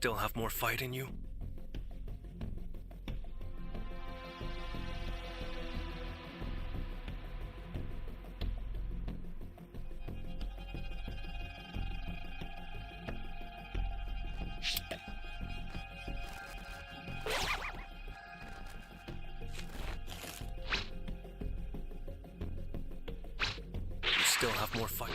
still have more fight in you? You still have more fight.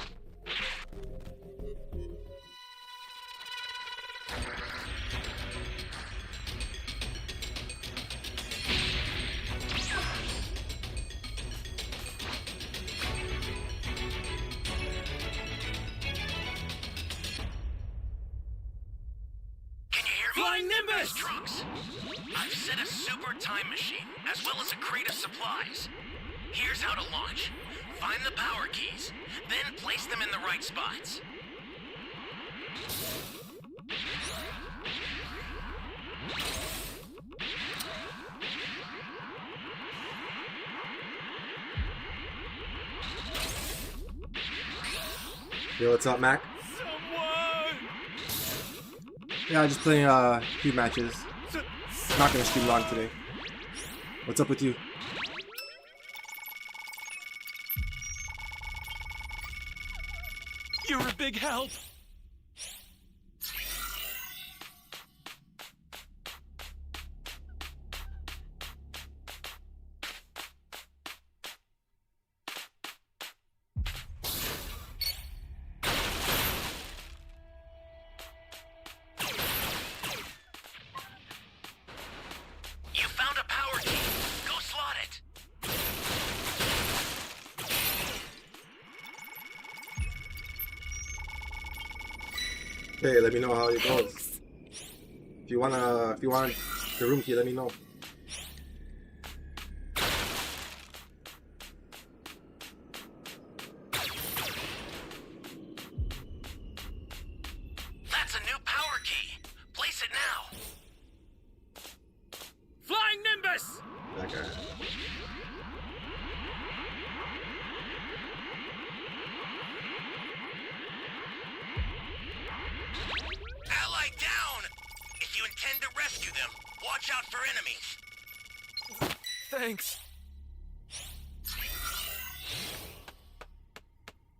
Flying Nimbus! Trunks. I've set a super time machine, as well as a crate of supplies. Here's how to launch. Find the power keys, then place them in the right spots. Yo, what's up, Mac? Yeah, just playing a few matches. Not gonna stream long today. What's up with you? You're a big help! You found a power key. Go slot it. Hey, let me know how it goes. If you want the room key, let me know. That's a new power key. Place it now. Flying Nimbus! That guy. Ally down! If you intend to rescue them, watch out for enemies. Thanks.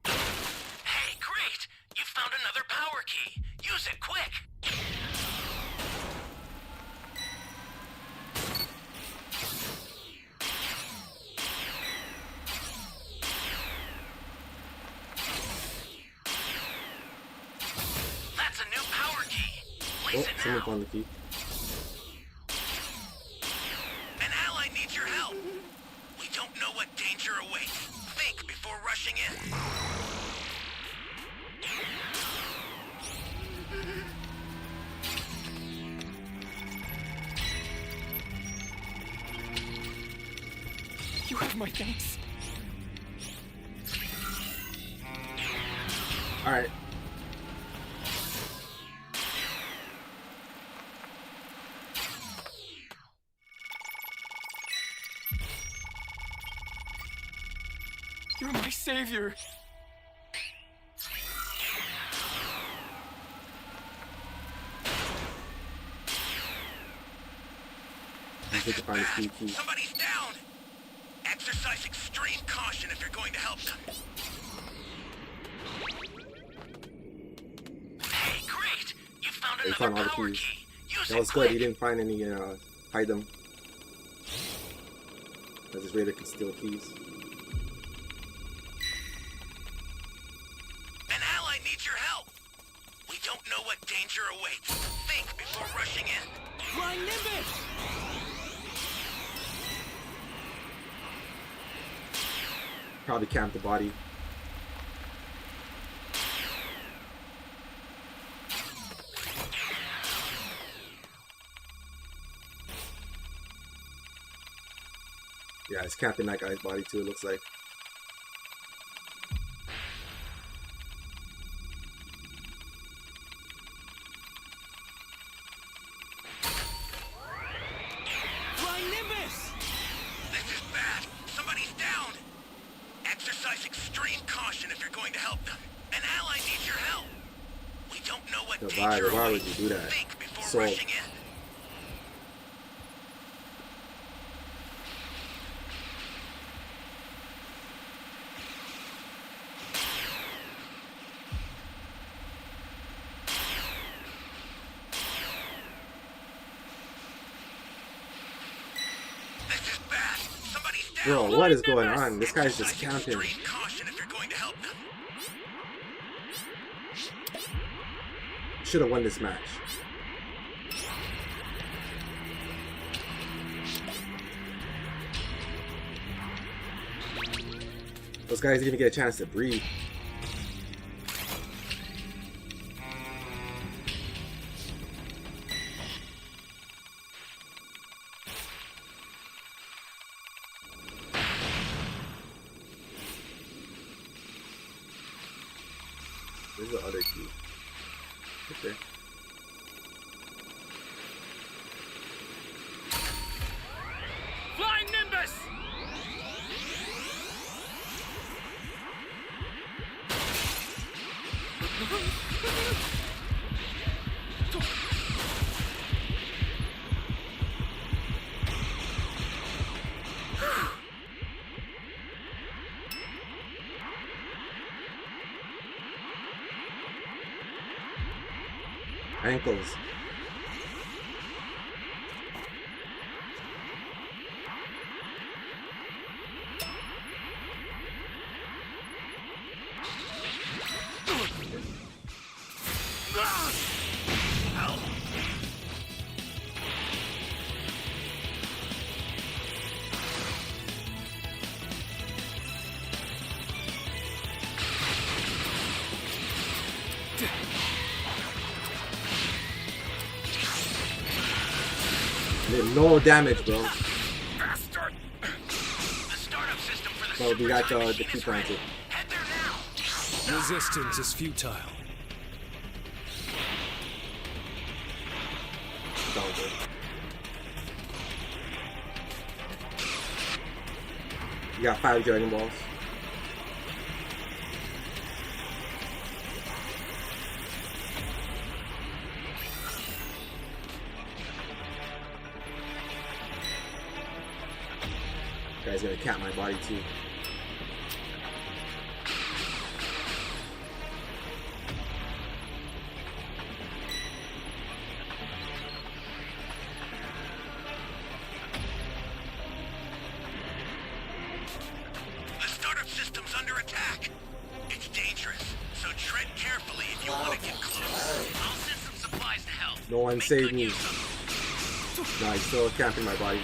Hey, great! You found another power key. Use it quick. That's a new power key. Oh, Place it someone now. found the key. An ally needs your help. We don't know what danger awaits. Think before rushing in. You have my thanks. Alright. You're my savior. I think I find this key. Somebody's down! Exercise extreme caution if you're going to help them. Hey, great! You found He another found all the power keys. key. Use That it was good. He quick. didn't find any hide them. Because this raider can steal keys. An ally needs your help. We don't know what danger awaits. Think before rushing in. Flying Nimbus! Probably camped the body. Yeah, it's camping that guy's body too, it looks like. Flying Nimbus! This is bad. Somebody's down. Exercise extreme caution if you're going to help them. An ally needs your help. We don't know what Why danger would awaits. you do that? Think before Sold. rushing in. This is bad. Somebody's down. Bro, what is going on? This guy's just counting. Extreme caution if you're going to help them. Should have won this match. Those guys didn't even get a chance to breathe. Where's the other key? Right there. Flying Nimbus! Ankles. Did no damage, bro. Bastard. The startup system for the So we got super time the machine key is ready. planted. Head there now. Resistance is futile. It's all good. You got 5 Dragon Balls. Guy's gonna cap my body too. The startup system's under attack. It's dangerous, so tread carefully if you want to get close. I'll send some supplies to help. No one Make saved good me. use of them. Nah, he's still camping my body.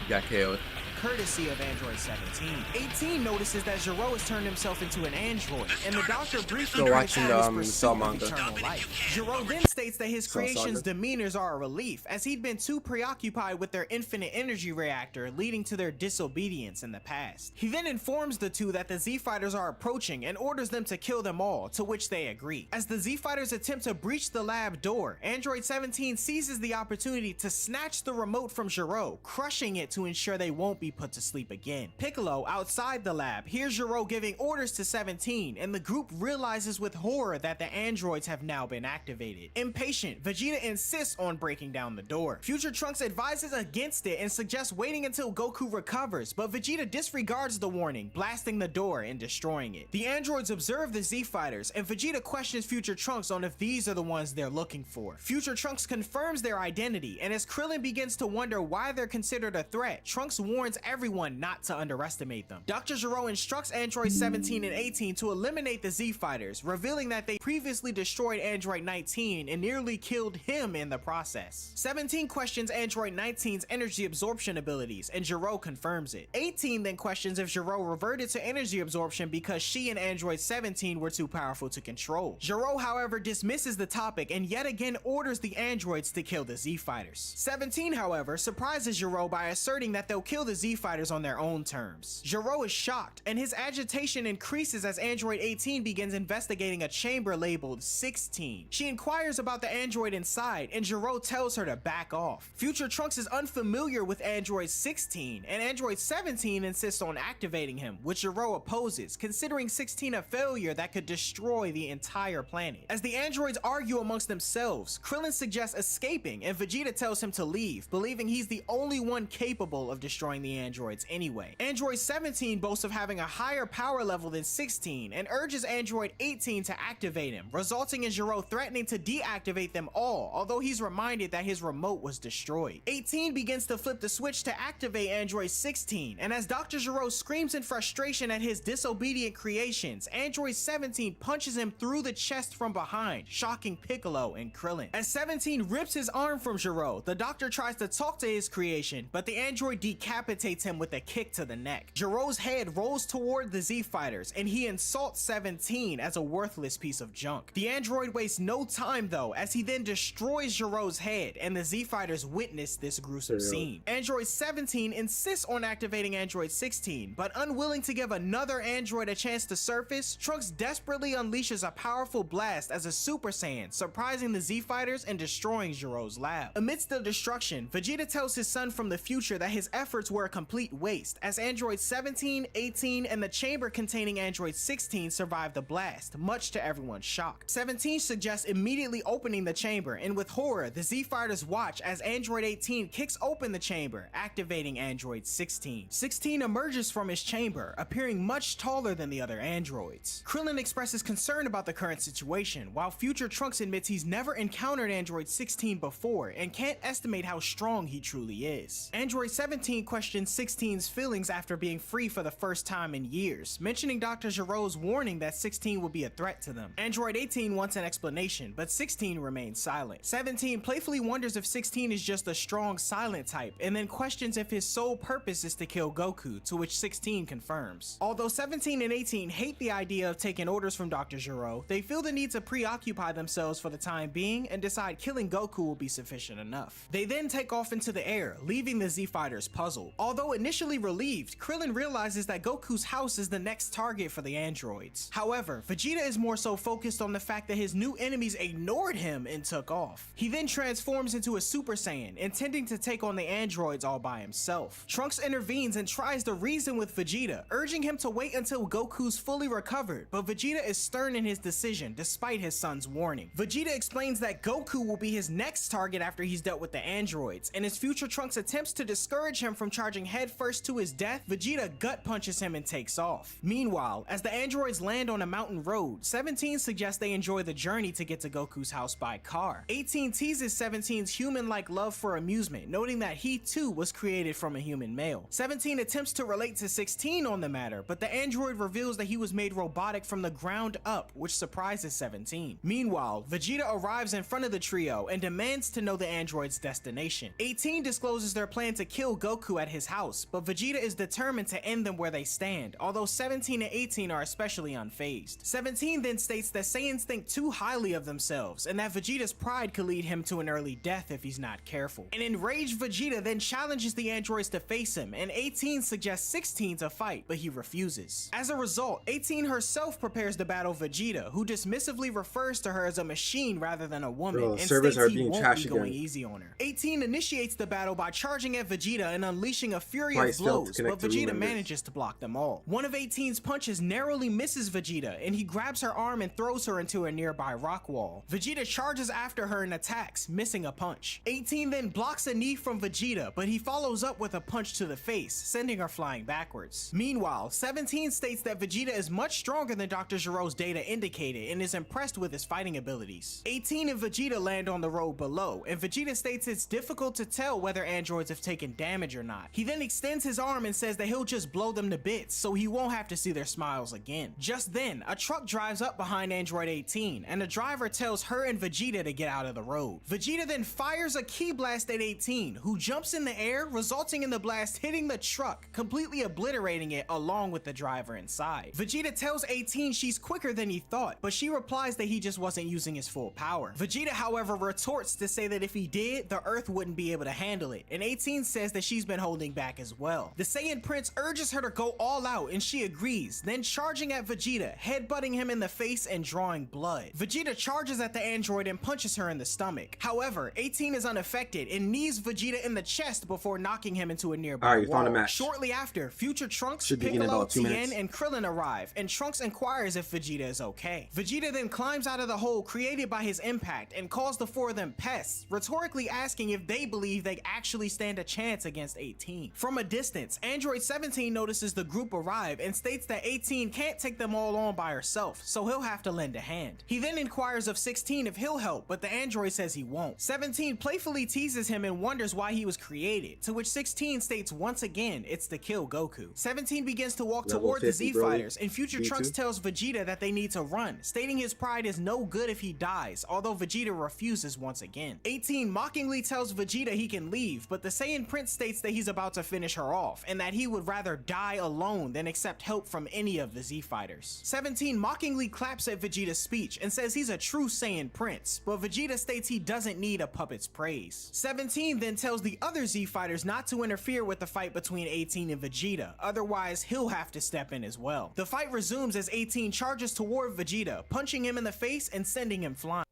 Got KO'd. Courtesy of Android 17. 18 notices that Gero has turned himself into an android, and the doctor briefly Still grants watching him his the pursuit Cell of manga. eternal life. Gero then states that his Cell creation's Saga. demeanors are a relief, as he'd been too preoccupied with their infinite energy reactor, leading to their disobedience in the past. He then informs the two that the Z-Fighters are approaching and orders them to kill them all, to which they agree. As the Z-Fighters attempt to breach the lab door, Android 17 seizes the opportunity to snatch the remote from Gero, crushing it to ensure they won't be put to sleep again. Piccolo, outside the lab, hears Gero giving orders to 17, and the group realizes with horror that the androids have now been activated. Impatient, Vegeta insists on breaking down the door. Future Trunks advises against it and suggests waiting until Goku recovers, but Vegeta disregards the warning, blasting the door and destroying it. The androids observe the Z-Fighters, and Vegeta questions Future Trunks on if these are the ones they're looking for. Future Trunks confirms their identity, and as Krillin begins to wonder why they're considered a threat, Trunks warns everyone not to underestimate them. Dr. Gero instructs Android 17 and 18 to eliminate the Z-Fighters, revealing that they previously destroyed Android 19 and nearly killed him in the process. 17 questions Android 19's energy absorption abilities, and Gero confirms it. 18 then questions if Gero reverted to energy absorption because she and Android 17 were too powerful to control. Gero, however, dismisses the topic and yet again orders the androids to kill the Z-Fighters. 17, however, surprises Gero by asserting that they'll kill the Z-Fighters on their own terms. Gero is shocked, and his agitation increases as Android 18 begins investigating a chamber labeled 16. She inquires about the android inside, and Gero tells her to back off. Future Trunks is unfamiliar with Android 16, and Android 17 insists on activating him, which Gero opposes, considering 16 a failure that could destroy the entire planet. As the androids argue amongst themselves, Krillin suggests escaping, and Vegeta tells him to leave, believing he's the only one capable of destroying the androids anyway. Android 17 boasts of having a higher power level than 16, and urges Android 18 to activate him, resulting in Gero threatening to deactivate them all, although he's reminded that his remote was destroyed. 18 begins to flip the switch to activate Android 16, and as Dr. Gero screams in frustration at his disobedient creations, Android 17 punches him through the chest from behind, shocking Piccolo and Krillin. As 17 rips his arm from Gero, the doctor tries to talk to his creation, but the android decapitates him with a kick to the neck. Gero's head rolls toward the Z-Fighters, and he insults 17 as a worthless piece of junk. The android wastes no time though, as he then destroys Gero's head, and the Z-Fighters witness this gruesome scene. Android 17 insists on activating Android 16, but unwilling to give another android a chance to surface, Trunks desperately unleashes a powerful blast as a Super Saiyan, surprising the Z-Fighters and destroying Gero's lab. Amidst the destruction, Vegeta tells his son from the future that his efforts were a complete waste, as Android 17, 18, and the chamber containing Android 16 survived the blast, much to everyone's shock. 17 suggests immediately opening the chamber, and with horror, the Z-Fighters watch as Android 18 kicks open the chamber, activating Android 16. 16 emerges from his chamber, appearing much taller than the other androids. Krillin expresses concern about the current situation, while Future Trunks admits he's never encountered Android 16 before and can't estimate how strong he truly is. Android 17 questions 16's feelings after being free for the first time in years, mentioning Dr. Gero's warning that 16 will be a threat to them. Android 18 wants an explanation, but 16 remains silent. 17 playfully wonders if 16 is just a strong silent type, and then questions if his sole purpose is to kill Goku, to which 16 confirms. Although 17 and 18 hate the idea of taking orders from Dr. Gero, they feel the need to preoccupy themselves for the time being and decide killing Goku will be sufficient enough. They then take off into the air, leaving the Z-Fighters puzzled. Although initially relieved, Krillin realizes that Goku's house is the next target for the androids. However, Vegeta is more so focused on the fact that his new enemies ignored him and took off. He then transforms into a Super Saiyan, intending to take on the androids all by himself. Trunks intervenes and tries to reason with Vegeta, urging him to wait until Goku's fully recovered, but Vegeta is stern in his decision despite his son's warning. Vegeta explains that Goku will be his next target after he's dealt with the androids, and as Future Trunks attempts to discourage him from charging headfirst to his death, Vegeta gut punches him and takes off. Meanwhile, as the androids land on a mountain road, 17 suggests they enjoy the journey to get to Goku's house by car. 18 teases 17's human-like love for amusement, noting that he too was created from a human male. 17 attempts to relate to 16 on the matter, but the android reveals that he was made robotic from the ground up, which surprises 17. Meanwhile, Vegeta arrives in front of the trio and demands to know the android's destination. 18 discloses their plan to kill Goku at his house, but Vegeta is determined to end them where they stand, although 17 and 18 are especially unfazed. 17 then states that Saiyans think too highly of themselves, and that Vegeta's pride could lead him to an early death if he's not careful. An enraged Vegeta then challenges the androids to face him, and 18 suggests 16 to fight, but he refuses. As a result, 18 herself prepares to battle Vegeta, who dismissively refers to her as a machine rather than a woman, and states he won't be going easy on her. 18 initiates the battle by charging at Vegeta and unleashing a fury of blows, but Vegeta manages to block them all. One of 18's punches narrowly misses Vegeta, and he grabs her arm and throws her into a nearby rock wall. Vegeta charges after her and attacks, missing a punch. 18 then blocks a knee from Vegeta, but he follows up with a punch to the face, sending her flying backwards. Meanwhile, 17 states that Vegeta is much stronger than Dr. Gero's data indicated and is impressed with his fighting abilities. 18 and Vegeta land on the road below, and Vegeta states it's difficult to tell whether androids have taken damage or not. He then extends his arm and says that he'll just blow them to bits so he won't have to see their smiles again. Just then, a truck drives up behind Android 18, and the driver tells her and Vegeta to get out of the road. Vegeta then fires a ki blast at 18, who jumps in the air, resulting in the blast hitting the truck, completely obliterating it along with the driver inside. Vegeta tells 18 she's quicker than he thought, but she replies that he just wasn't using his full power. Vegeta, however, retorts to say that if he did, the Earth wouldn't be able to handle it, and 18 says that she's been holding back as well. The Saiyan Prince urges her to go all out and she agrees, then charging at Vegeta, headbutting him in the face and drawing blood. Vegeta charges at the android and punches her in the stomach. However, 18 is unaffected and knees Vegeta in the chest before knocking him into a nearby Alright, you wall. found a match. Shortly after, Future Trunks, Should begin in Piccolo, about 2 Tien, minutes. and Krillin arrive, and Trunks inquires if Vegeta is okay. Vegeta then climbs out of the hole created by his impact and calls the four of them pests, rhetorically asking if they believe they actually stand a chance against 18. From a distance, Android 17 notices the group arrive and states that 18 can't take them all on by herself, so he'll have to lend a hand. He then inquires of 16 if he'll help, but the android says he won't. 17 playfully teases him and wonders why he was created, to which 16 states once again it's to kill Goku. 17 begins to walk Level toward the 50, Z bro. Fighters, and Future Me Trunks too. tells Vegeta that they need to run, stating his pride is no good if he dies, although Vegeta refuses once again. 18 mockingly tells Vegeta he can leave, but the Saiyan Prince states that he's about to finish her off, and that he would rather die alone than accept help from any of the Z Fighters. 17 mockingly claps at Vegeta's speech and says he's a true Saiyan Prince, but Vegeta states he doesn't need a puppet's praise. 17 then tells the other Z Fighters not to interfere with the fight between 18 and Vegeta, otherwise he'll have to step in as well. The fight resumes as 18 charges toward Vegeta, punching him in the face and sending him flying.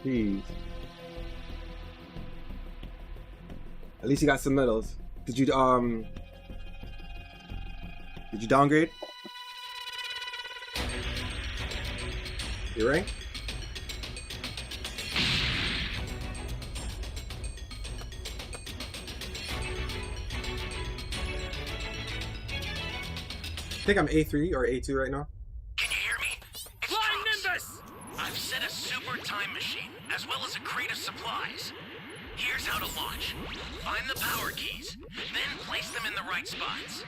Jeez. At least you got some medals. Did you downgrade? Your rank? I think I'm A3 or A2 right now. Can you hear me? It's Flying Trunks. Nimbus! I've set a super time machine, as well as a crate of supplies. Here's how to launch. Find the power keys, then place them in the right spots.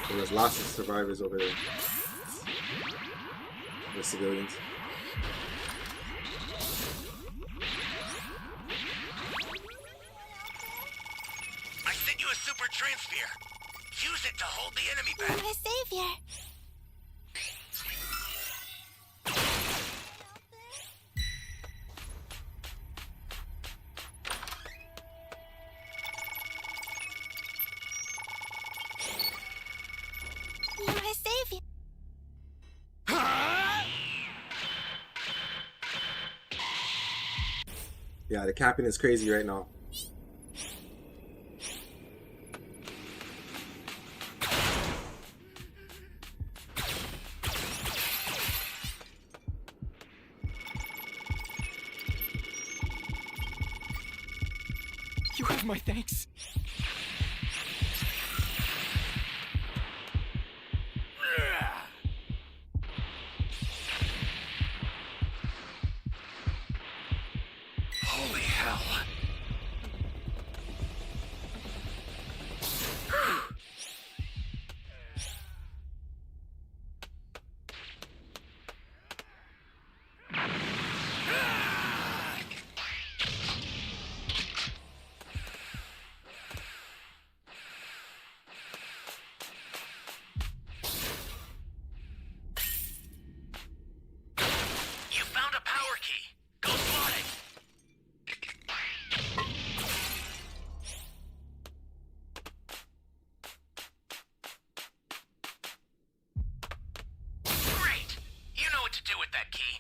There's lots of survivors over there. The civilians. I sent you a super transfer. Use it to hold the enemy You're back. my savior. You're my savior. Yeah, the capping is crazy right now. You have my thanks. Holy hell. You found a power key. Go slot it. Great! You know what to do with that key.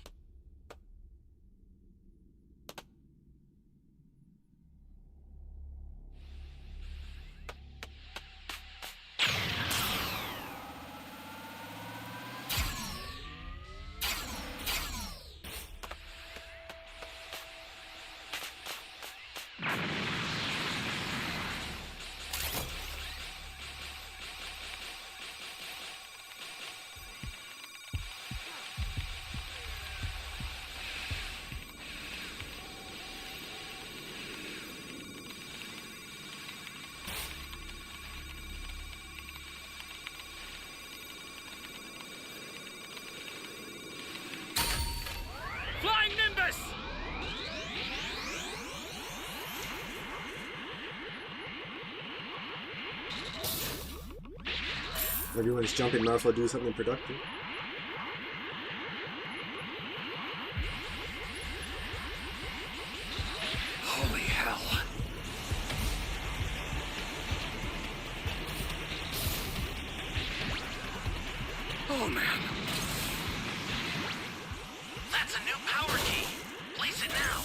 Everyone's jumping, might as well do something productive. Holy hell. Oh man. That's a new power key. Place it now.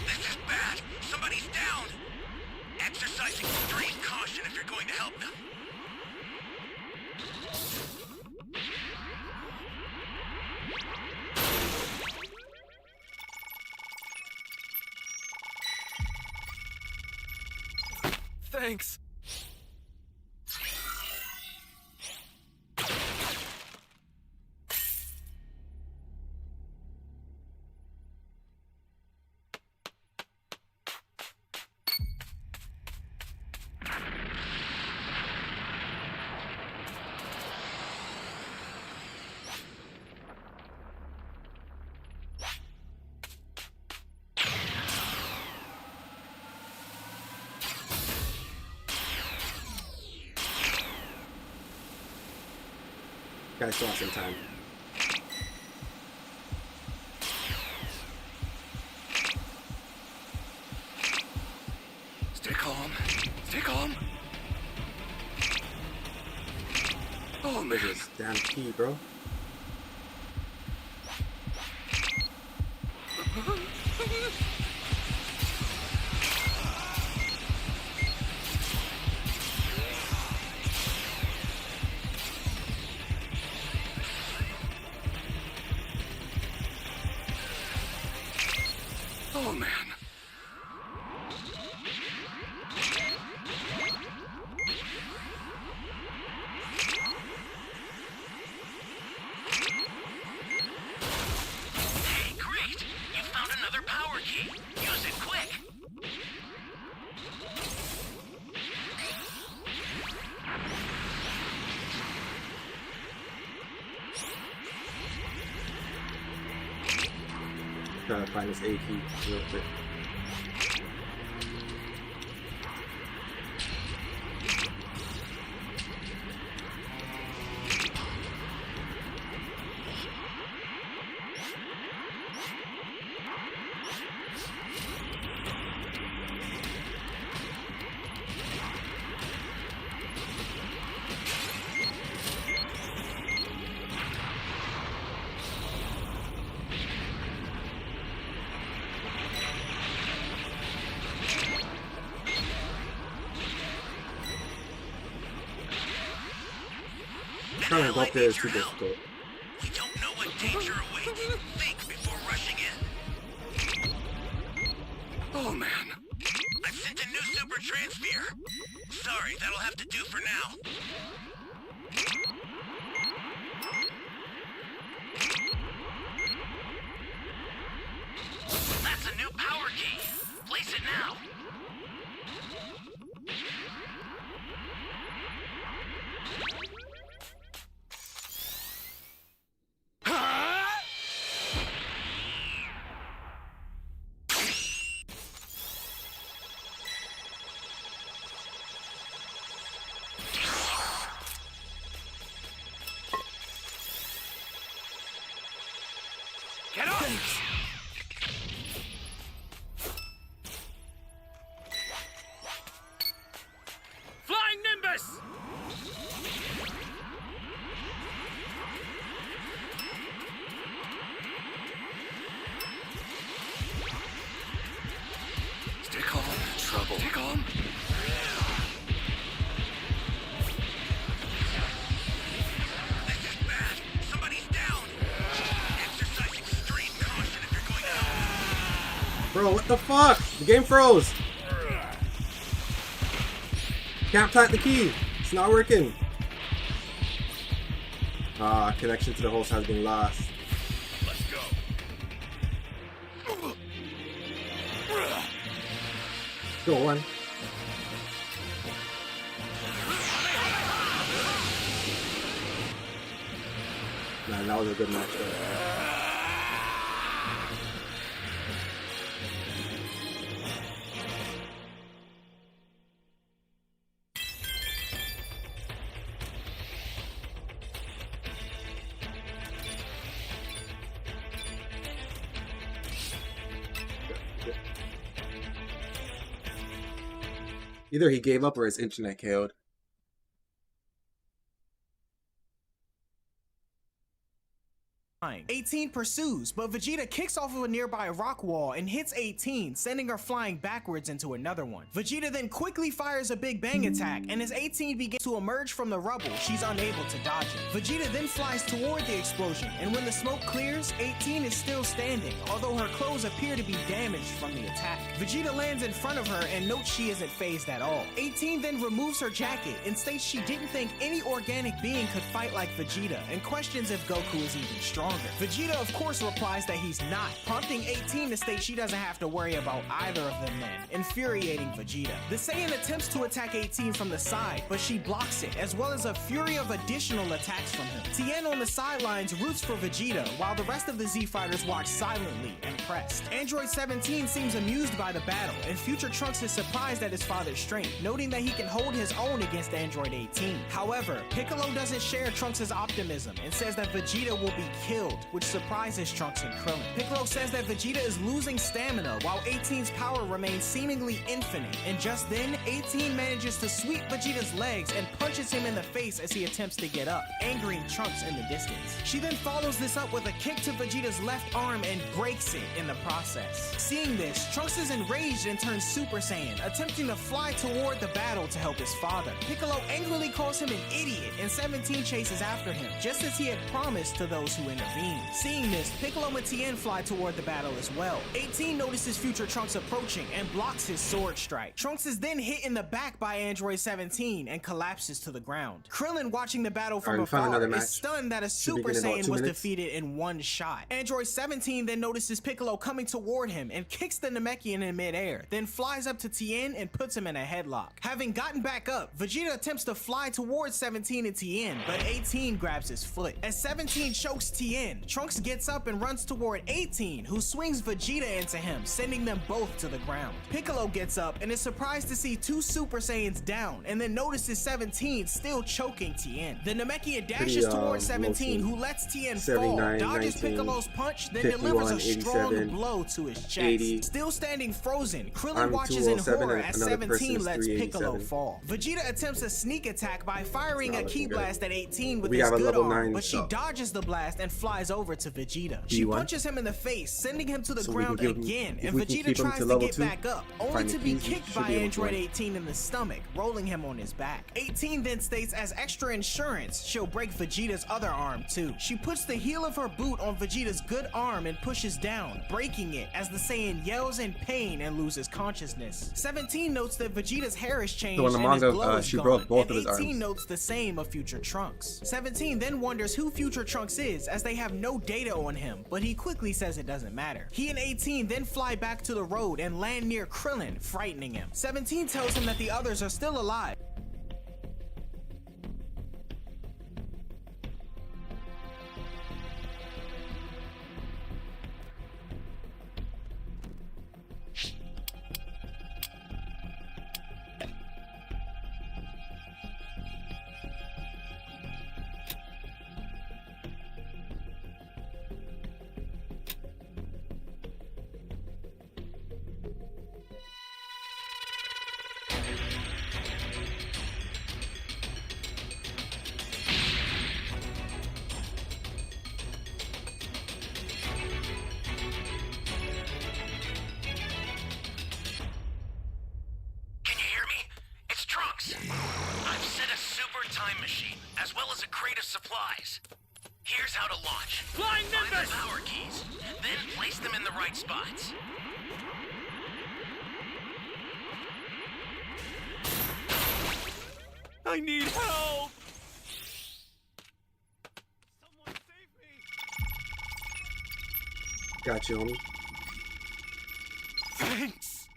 This is bad. Somebody's down. Exercise extreme caution if you're going to help them. Thanks. Guys still have some time. Stay calm. Stay calm. Oh man. Damn key, bro. Oh man. Hey, great! You found another power key. Use it quick. Trying to find this A key real quick. Trying to go up there is too difficult. We don't know what danger awaits. Think before rushing in. Oh man. I've sent a new super transfer. Sorry, that'll have to do for now. That's a new power key. Place it now. Get up! Flying Nimbus! Stay calm. Trouble. Stay calm. This is bad. Somebody's down. Exercise extreme caution if you're going to help. Bro, what the fuck? The game froze. Can't plant the key. It's not working. Ah, connection to the host has been lost. Let's go. Go on. Man, that was a good match though. Either he gave up or his internet killed. 18 pursues, but Vegeta kicks off of a nearby rock wall and hits 18, sending her flying backwards into another one. Vegeta then quickly fires a Big Bang attack, and as 18 begins to emerge from the rubble, she's unable to dodge it. Vegeta then flies toward the explosion, and when the smoke clears, 18 is still standing, although her clothes appear to be damaged from the attack. Vegeta lands in front of her and notes she isn't phased at all. 18 then removes her jacket and states she didn't think any organic being could fight like Vegeta, and questions if Goku is even stronger. Vegeta of course replies that he's not, prompting 18 to state she doesn't have to worry about either of them then, infuriating Vegeta. The Saiyan attempts to attack 18 from the side, but she blocks it, as well as a fury of additional attacks from him. Tien on the sidelines roots for Vegeta, while the rest of the Z Fighters watch silently, impressed. Android 17 seems amused by the battle, and Future Trunks is surprised at his father's strength, noting that he can hold his own against Android 18. However, Piccolo doesn't share Trunks' optimism and says that Vegeta will be killed, which surprises Trunks and Krillin. Piccolo says that Vegeta is losing stamina while 18's power remains seemingly infinite, and just then, 18 manages to sweep Vegeta's legs and punches him in the face as he attempts to get up, angering Trunks in the distance. She then follows this up with a kick to Vegeta's left arm and breaks it in the process. Seeing this, Trunks is enraged and turns Super Saiyan, attempting to fly toward the battle to help his father. Piccolo angrily calls him an idiot, and 17 chases after him, just as he had promised to those who intervened. Seeing this, Piccolo and Tien fly toward the battle as well. 18 notices Future Trunks approaching and blocks his sword strike. Trunks is then hit in the back by Android 17 and collapses to the ground. Krillin, watching the battle from afar, is stunned that a Super Saiyan was defeated in one shot. Android 17 then notices Piccolo coming toward him and kicks the Namekian in midair, then flies up to Tien and puts him in a headlock. Having gotten back up, Vegeta attempts to fly towards 17 and Tien, but 18 grabs his foot. As 17 chokes Tien, Trunks gets up and runs toward 18, who swings Vegeta into him, sending them both to the ground. Piccolo gets up and is surprised to see two Super Saiyans down, and then notices 17 still choking Tien. The Namekian dashes towards 17, who lets Tien fall, dodges Piccolo's punch, then delivers a strong blow to his chest. 80. Still standing frozen, Krillin watches in horror as 17 lets Piccolo fall. Vegeta attempts a sneak attack by firing a ki blast at 18 with his good arm, but she dodges the blast and flies over to Vegeta. She punches him in the face, sending him to the ground again, and Vegeta tries to get back up, only to be kicked by Android 18 in the stomach, rolling him on his back. 18 then states as extra insurance, she'll break Vegeta's other arm too. She puts the heel of her boot on Vegeta's good arm and pushes down, breaking it as the Saiyan yells in pain and loses consciousness. 17 notes that Vegeta's hair has changed and his glow is gone, and 18 notes the same of Future Trunks. 17 then wonders who Future Trunks is, as they have no data on him, but he quickly says it doesn't matter. He and 18 then fly back to the road and land near Krillin, frightening him. 17 tells him that the others are still alive. I've set a super time machine, as well as a crate of supplies. Here's how to launch. Flying Find Nimbus! the power keys, then place them in the right spots. I need help! Someone save me! Got you, homie. Thanks!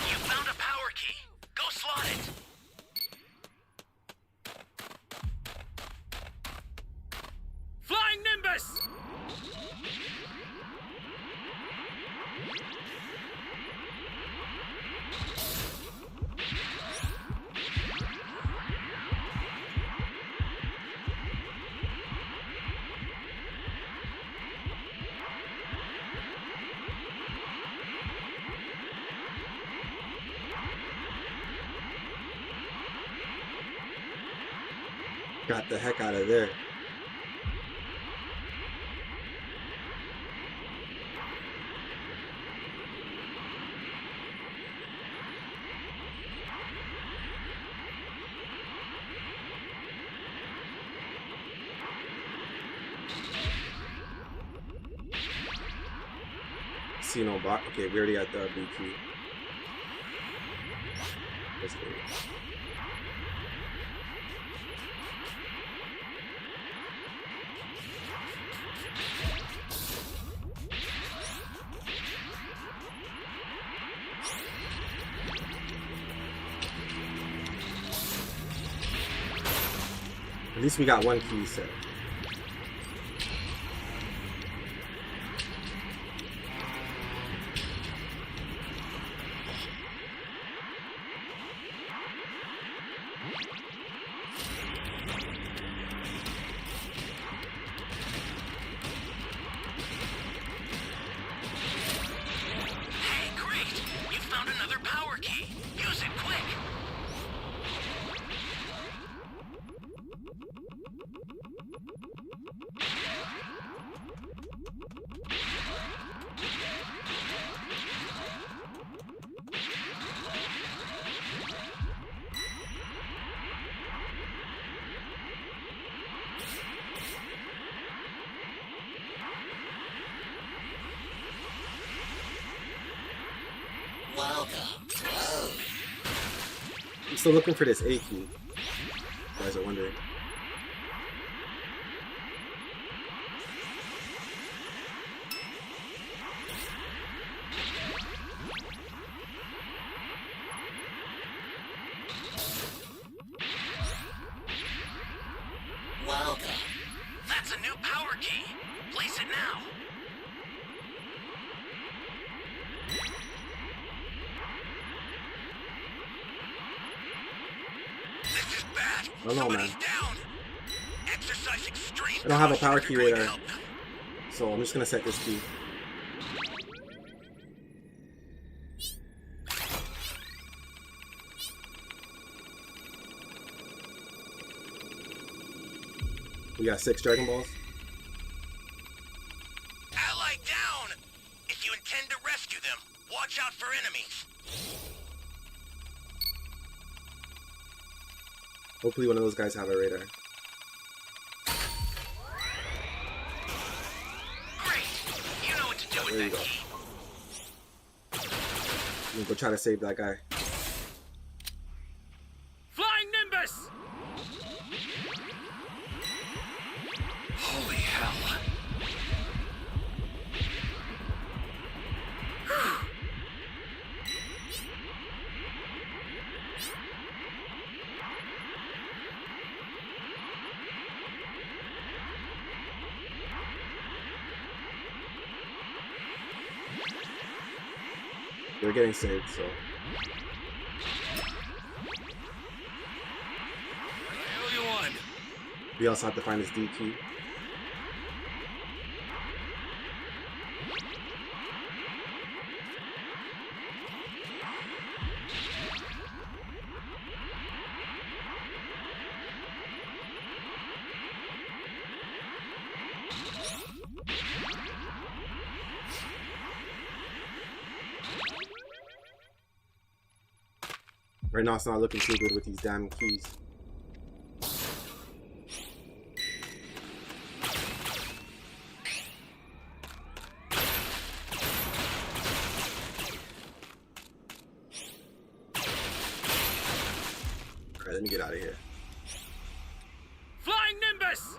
You found a power key. Go slot it. Flying Nimbus! Got the heck out of there. See no block. Okay, we already got the B key. Let's go. At least we got one key set. Hey, great! You found another power key. Use it quick. I'm still looking for this A key. You guys are wondering. That's a new power key. Place it now. This is bad. I don't know, man. Somebody's down. Exercise extreme I don't have a caution power if key you're going to radar. help them. So I'm just gonna set this key. We got 6 Dragon Balls. Ally down! If you intend to rescue them, watch out for enemies. Hopefully one of those guys have a radar. Great! You know what to do with There you that go. key. I'm gonna go try to save that guy. Flying Nimbus! Holy hell. They're getting saved, so I owe you one. we also have to find this D key. Right now it's not looking too good with these damn keys. Alright, let me get out of here. Flying Nimbus!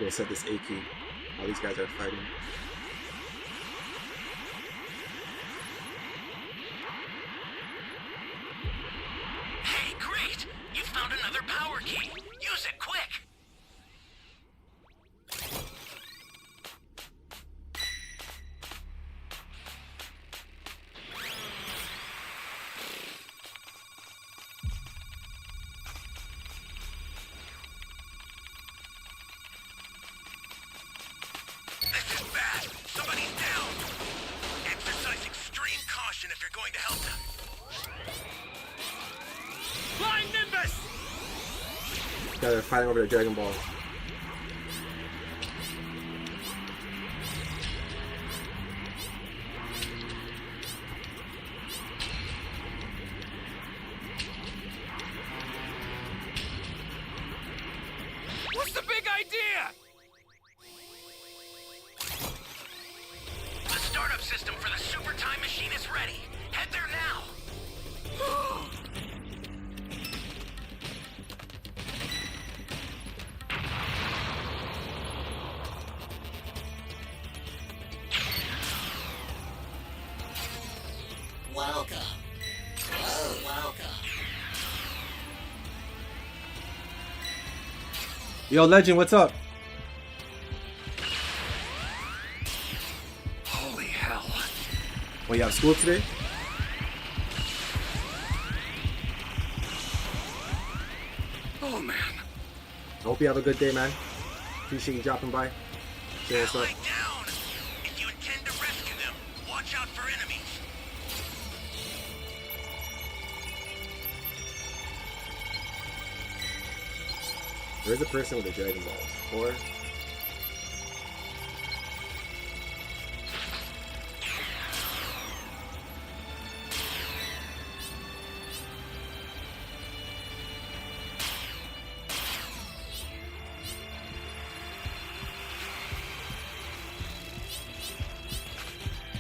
We'll set this A key. All these guys are fighting. Hey, great! You found another power key. Use it quick. They're fighting over the Dragon Balls. What's the big idea? The startup system for the super time machine is ready. Head there now. Welcome. Oh, welcome. Yo, Legend, what's up? Holy hell. Well, you have school today? Oh man. I hope you have a good day, man. Appreciate you dropping by. Say what's up. Ally down. If you intend to rescue them, watch out for enemies. Where's the person with the Dragon Balls? 4?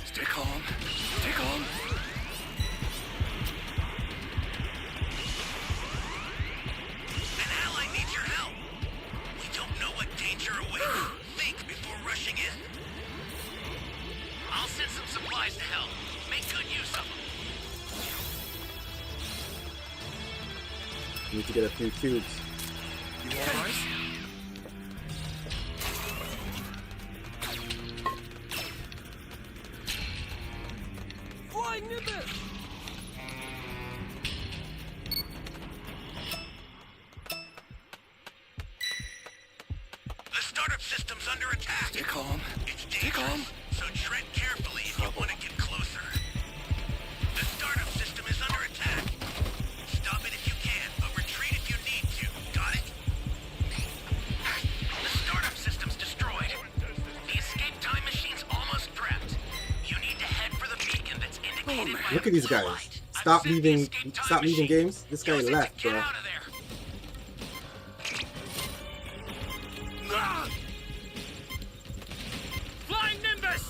Stay calm. Stay calm. An ally needs your help. We don't know what danger awaits. Think before rushing in. I'll send some supplies to help. Make good use of them. Need to get a few cubes. You alright? Flying Nimbus! The startup system's under attack. Stay calm. It's Stay calm. dangerous, so tread carefully if you want to get closer. The startup system is under attack. Stop it if you can, but retreat if you need to. Got it? The startup system's destroyed. The escape time machine's almost prepped. You need to head for the beacon that's indicated by Look at a these blue guys. light. Stop I've sent the leaving escape time stop leaving machine. games. This guy Use it to left, get bro. out of there. Ah! Flying Nimbus!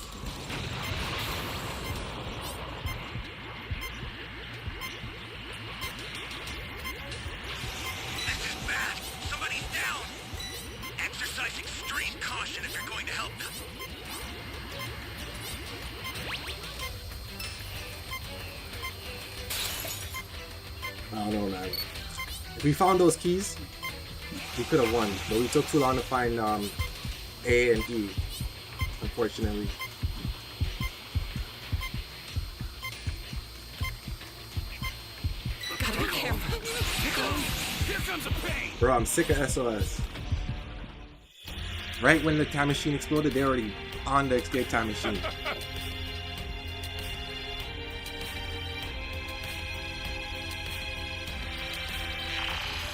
This is bad. Somebody's down. Exercise extreme caution if you're going to help them. I don't know, man. If we found those keys, we could have won, but we took too long to find A and E, unfortunately. Gotta be careful. Stay calm. Here comes a pain. Bro, I'm sick of SOS. Right when the time machine exploded, they're already on the escape time machine.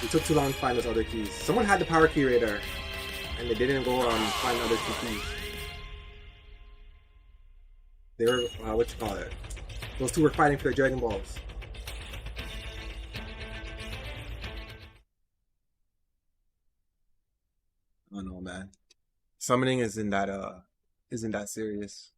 It took too long to find those other keys. Someone had the power key radar, and they didn't go find the other two keys. They were, what you call it? Those two were fighting for their Dragon Balls. I don't know, man. Summoning isn't that serious.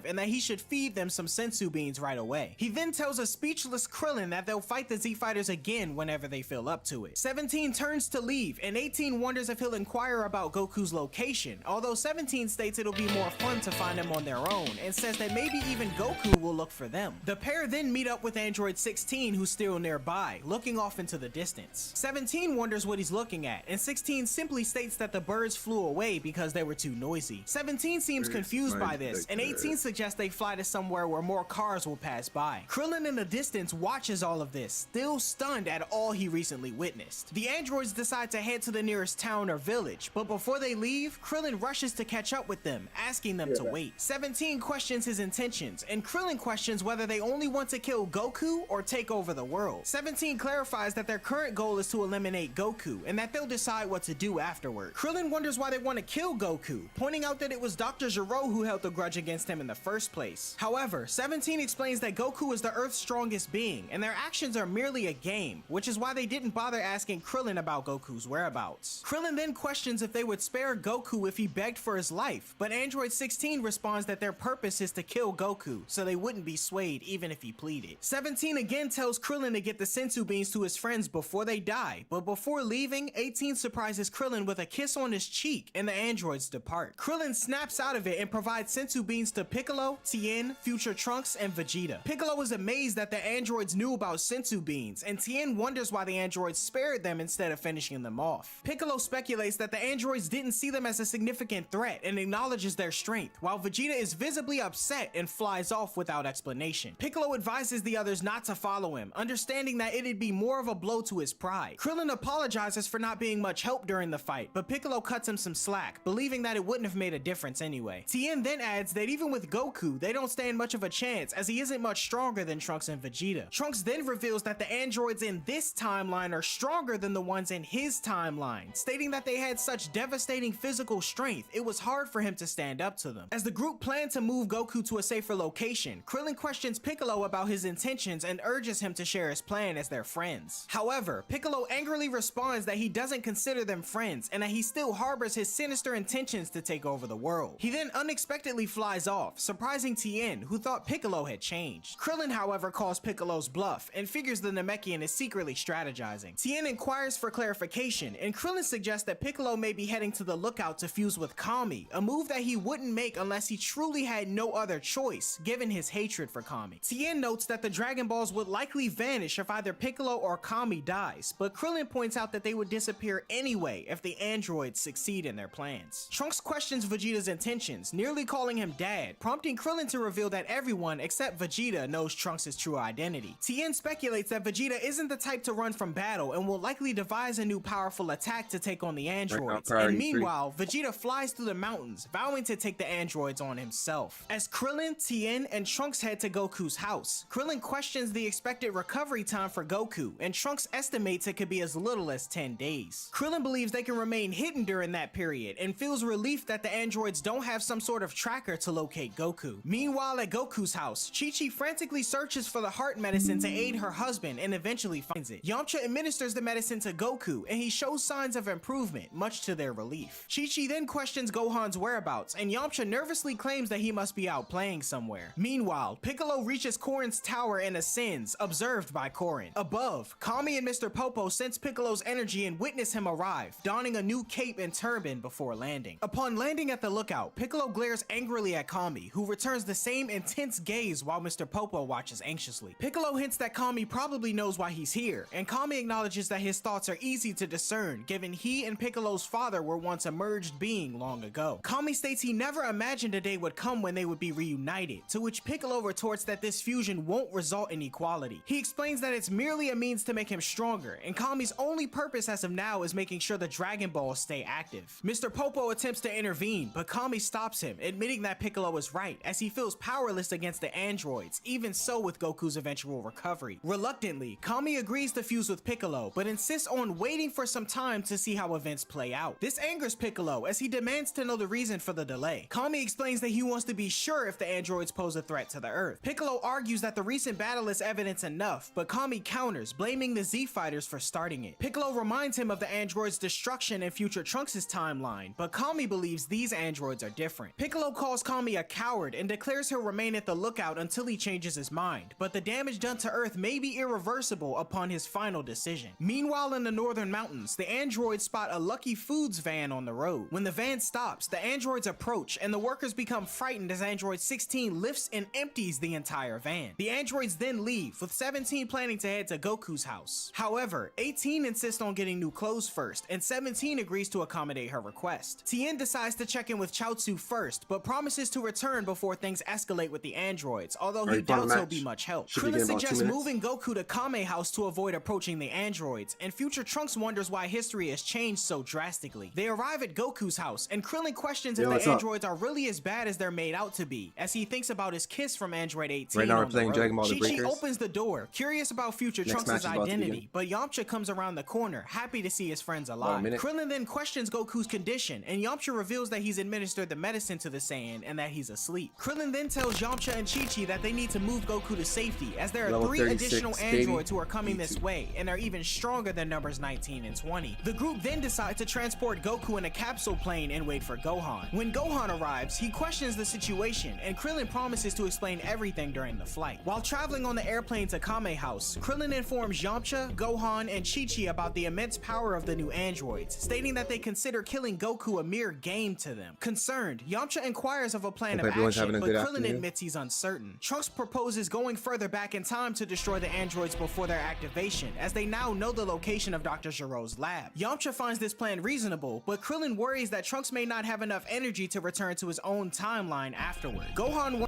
And that he should feed them some sensu beans right away. He then tells a speechless Krillin that they'll fight the Z-Fighters again whenever they feel up to it. 17 turns to leave, and 18 wonders if he'll inquire about Goku's location, although 17 states it'll be more fun to find him on their own, and says that maybe even Goku will look for them. The pair then meet up with Android 16, who's still nearby, looking off into the distance. 17 wonders what he's looking at, and 16 simply states that the birds flew away because they were too noisy. 17 seems confused by this, and 18 suggests they fly to somewhere where more cars will pass by. Krillin in the distance watches all of this, still stunned at all he recently witnessed. The androids decide to head to the nearest town or village, but before they leave, Krillin rushes to catch up with them, asking them to wait. 17 questions his intentions, and Krillin questions whether they only want to kill Goku or take over the world. 17 clarifies that their current goal is to eliminate Goku, and that they'll decide what to do afterward. Krillin wonders why they want to kill Goku, pointing out that it was Dr. Gero who held the grudge against him in the first place. However, 17 explains that Goku is the Earth's strongest being, and their actions are merely a game, which is why they didn't bother asking Krillin about Goku's whereabouts. Krillin then questions if they would spare Goku if he begged for his life, but Android 16 responds that their purpose is to kill Goku, so they wouldn't be swayed even if he pleaded. 17 again tells Krillin to get the senzu beans to his friends before they die, but before leaving, 18 surprises Krillin with a kiss on his cheek, and the androids depart. Krillin snaps out of it and provides senzu beans to Piccolo, Tien, Future Trunks, and Vegeta. Piccolo is amazed that the androids knew about senzu beans, and Tien wonders why the androids spared them instead of finishing them off. Piccolo speculates that the androids didn't see them as a significant threat and acknowledges their strength, while Vegeta is visibly upset and flies off without explanation. Piccolo advises the others not to follow him, understanding that it'd be more of a blow to his pride. Krillin apologizes for not being much help during the fight, but Piccolo cuts him some slack, believing that it wouldn't have made a difference anyway. Tien then adds that even with Goku, they don't stand much of a chance as he isn't much stronger than Trunks and Vegeta. Trunks then reveals that the androids in this timeline are stronger than the ones in his timeline, stating that they had such devastating physical strength, it was hard for him to stand up to them. As the group planned to move Goku to a safer location, Krillin questions Piccolo about his intentions and urges him to share his plan as their friends. However, Piccolo angrily responds that he doesn't consider them friends and that he still harbors his sinister intentions to take over the world. He then unexpectedly flies off, surprising Tien, who thought Piccolo had changed. Krillin, however, calls Piccolo's bluff and figures the Namekian is secretly strategizing. Tien inquires for clarification, and Krillin suggests that Piccolo may be heading to the lookout to fuse with Kami, a move that he wouldn't make unless he truly had no other choice, given his hatred for Kami. Tien notes that the Dragon Balls would likely vanish if either Piccolo or Kami dies, but Krillin points out that they would disappear anyway if the androids succeed in their plans. Trunks questions Vegeta's intentions, nearly calling him dad, prompting Krillin to reveal that everyone except Vegeta knows Trunks' true identity. Tien speculates that Vegeta isn't the type to run from battle and will likely devise a new powerful attack to take on the androids, and meanwhile, Vegeta flies through the mountains, vowing to take the androids on himself. As Krillin, Tien, and Trunks head to Goku's house, Krillin questions the expected recovery time for Goku, and Trunks estimates it could be as little as 10 days. Krillin believes they can remain hidden during that period, and feels relief that the androids don't have some sort of tracker to locate Goku. Meanwhile, at Goku's house, Chi-Chi frantically searches for the heart medicine to aid her husband and eventually finds it. Yamcha administers the medicine to Goku, and he shows signs of improvement, much to their relief. Chi-Chi then questions Gohan's whereabouts, and Yamcha nervously claims that he must be out playing somewhere. Meanwhile, Piccolo reaches Korin's tower and ascends, observed by Korin. Above, Kami and Mr. Popo sense Piccolo's energy and witness him arrive, donning a new cape and turban before landing. Upon landing at the lookout, Piccolo glares angrily at Kami, who returns the same intense gaze while Mr. Popo watches anxiously. Piccolo hints that Kami probably knows why he's here, and Kami acknowledges that his thoughts are easy to discern, given he and Piccolo's father were once a merged being long ago. Kami states he never imagined a day would come when they would be reunited, to which Piccolo retorts that this fusion won't result in equality. He explains that it's merely a means to make him stronger, and Kami's only purpose as of now is making sure the Dragon Balls stay active. Mr. Popo attempts to intervene, but Kami stops him, admitting that Piccolo is right, as he feels powerless against the androids, even so with Goku's eventual recovery. Reluctantly, Kami agrees to fuse with Piccolo, but insists on waiting for some time to see how events play out. This angers Piccolo, as he demands to know the reason for the delay. Kami explains that he wants to be sure if the androids pose a threat to the Earth. Piccolo argues that the recent battle is evidence enough, but Kami counters, blaming the Z Fighters for starting it. Piccolo reminds him of the androids' destruction in Future Trunks' timeline, but Kami believes these androids are different. Piccolo calls Kami a coward and declares he'll remain at the lookout until he changes his mind, but the damage done to Earth may be irreversible upon his final decision. Meanwhile, in the northern mountains, the androids spot a Lucky Foods van on the road. When the van stops, the androids approach, and the workers become frightened as Android 16 lifts and empties the entire van. The androids then leave, with 17 planning to head to Goku's house. However, 18 insists on getting new clothes first, and 17 agrees to accommodate her request. Tien decides to check in with Chaozu first, but promises to return return before things escalate with the androids, although Alright, he doubts final he'll match. be much help. Should Krillin begin about 2 suggests minutes. moving Goku to Kame House to avoid approaching the androids, and future Trunks wonders why history has changed so drastically. They arrive at Goku's house, and Krillin questions if Yo, what's the up? androids are really as bad as they're made out to be, as he thinks about his kiss from Android 18. Right now we're on the playing road. Dragon Ball The Chi-Chi Breakers. opens the door, curious about future Next Trunks' match is about to identity, begin. but Yamcha comes around the corner, happy to see his friends a alive. minute. Krillin then questions Goku's condition, and Yamcha reveals that he's administered the medicine to the Saiyan and that he's asleep. Krillin then tells Yamcha and Chi-Chi that they need to move Goku to safety, as there are Level 3 36, additional baby. androids who are coming this Me too. way, and are even stronger than numbers 19 and 20. The group then decides to transport Goku in a capsule plane and wait for Gohan. When Gohan arrives, he questions the situation, and Krillin promises to explain everything during the flight. While traveling on the airplane to Kame House, Krillin informs Yamcha, Gohan, and Chi-Chi about the immense power of the new androids, stating that they consider killing Goku a mere game to them. Concerned, Yamcha inquires of a plan Hope of everyone's action, having a but good Krillin afternoon. admits he's uncertain. Trunks proposes going further back in time to destroy the androids before their activation, as they now know the location of Dr. Giro's lab. Yamcha finds this plan reasonable, but Krillin worries that Trunks may not have enough energy to return to his own timeline afterward. Gohan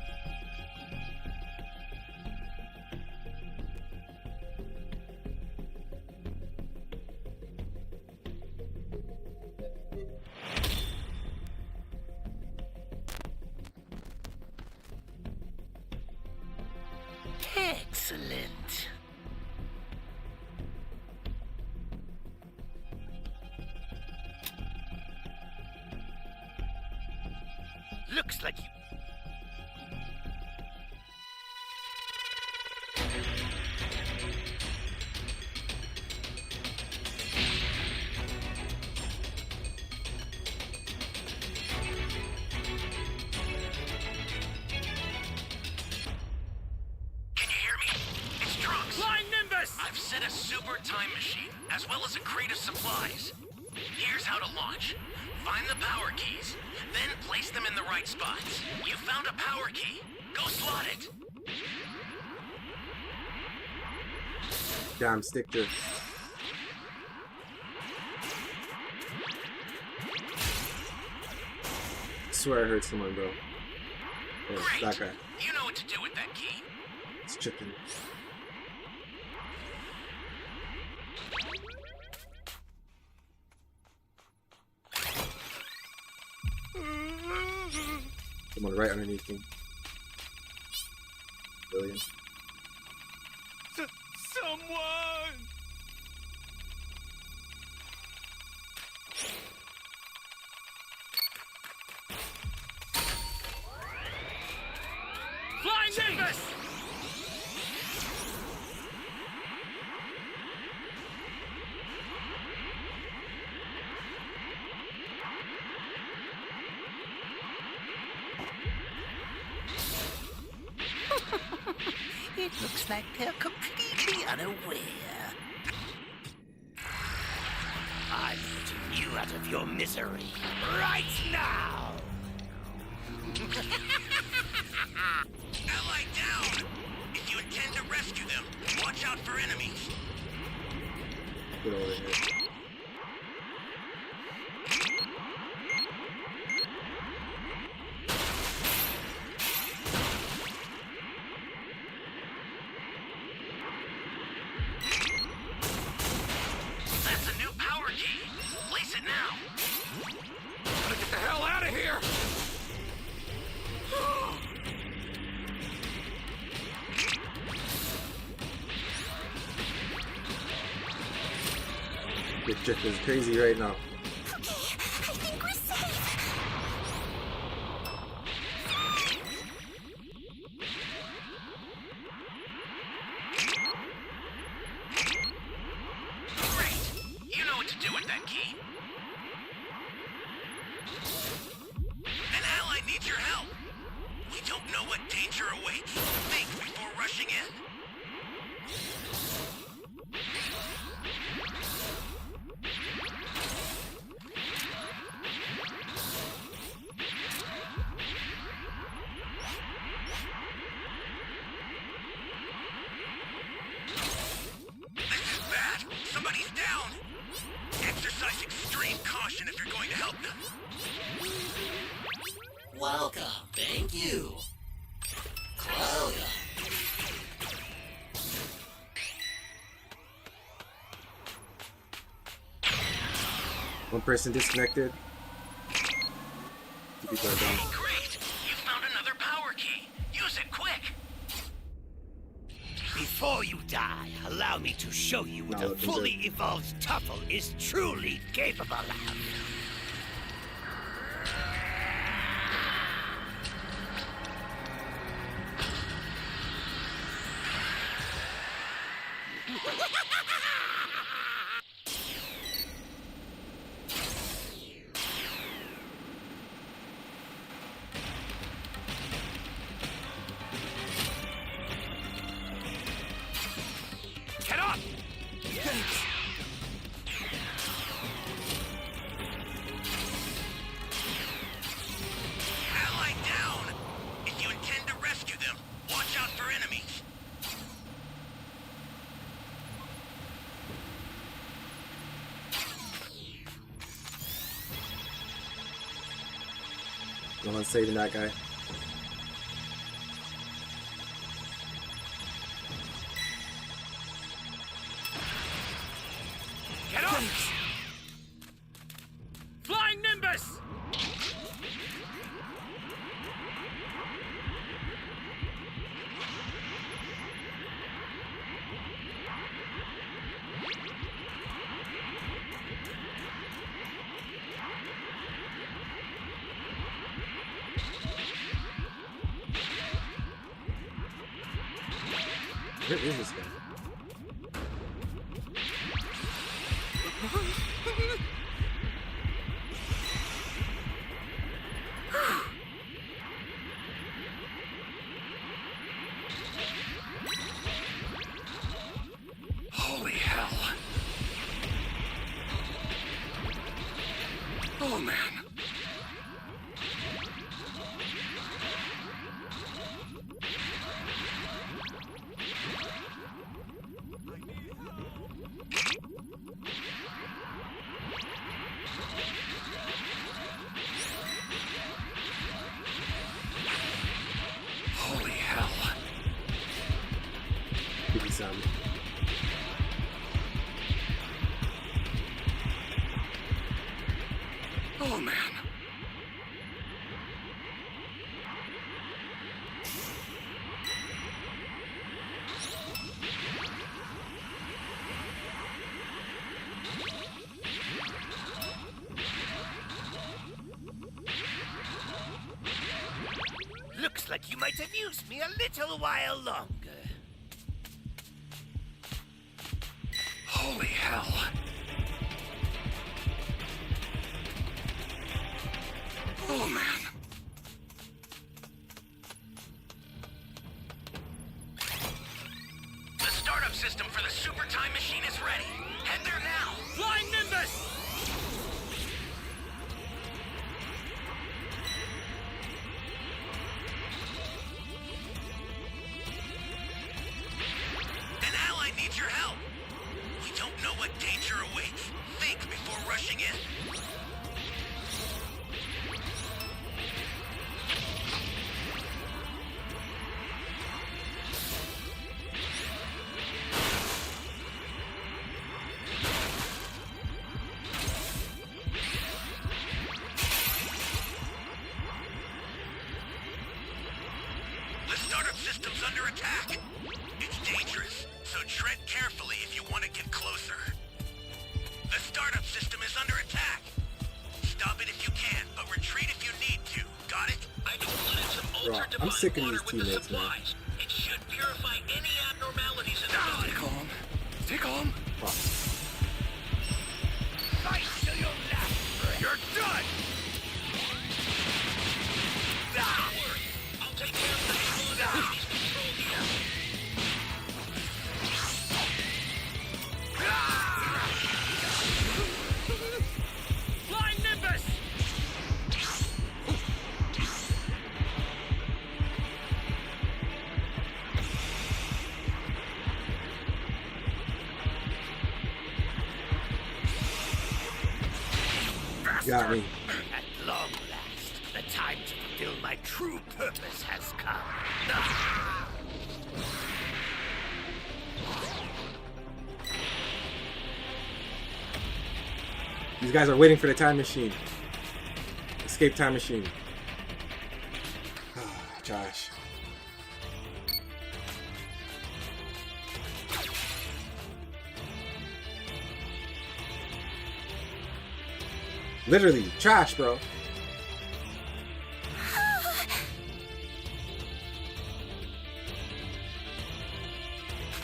Excellent. Looks like you... Can you hear me? It's Trunks. Flying Nimbus! I've set a super time machine, as well as a crate of supplies. Here's how to launch. Find the power keys, then place them in the right spots. You found a power key. Go slot it. Damn, stick to. Swear I heard someone, bro. Oh, Great. that guy. You know what to do with that key. It's chicken. Someone right underneath me. Brilliant. Someone! Flying Nimbus! It looks like they're completely unaware. I'm putting you out of your misery right now! Ally down! If you intend to rescue them, watch out for enemies. Get over here. That's a new power key. Place it now. Gotta get the hell out of here! This chick is crazy right now. I think we're safe. Great. You know what to do with that key. An ally needs your help. We don't know what danger awaits. Think before rushing in. This is bad. Somebody's down. Exercise extreme caution if you're going to help them. Welcome. Thank you. Welcome. One person disconnected. Two people are down. Great! You found another power key. Use it quick. Before you die, allow me to show you what No, a it's fully evolved Tuffle is truly capable of. Get up! Ally down! If you intend to rescue them, watch out for enemies. No one's saving that guy. Get up! Flying Nimbus! Where is this guy? Holy hell. Oh man. Holy hell. Give me some. Oh man. Looks like you might have used me a little while longer. Holy hell. Oh man. The startup system for the super time machine is ready. Head there now. Flying Nimbus! An ally needs your help. We don't know what danger awaits. Think before rushing in. The startup system's under attack. It's dangerous, so tread carefully if you want to get closer. The startup system is under attack. Stop it if you can, but retreat if you need to. Got it? I included some Bro, I'm sick of these teammates, man. It should purify any abnormalities in the Stay system. calm. Stay calm. Fuck. Fight till your last breath. You're done! Don't worry. I'll take care of the abnormalities control here. Flying Nimbus! Got me. At long last, the time to till my true purpose has come. Ah! These guys are waiting for the time machine. Escape time machine. Josh. Literally, trash, bro.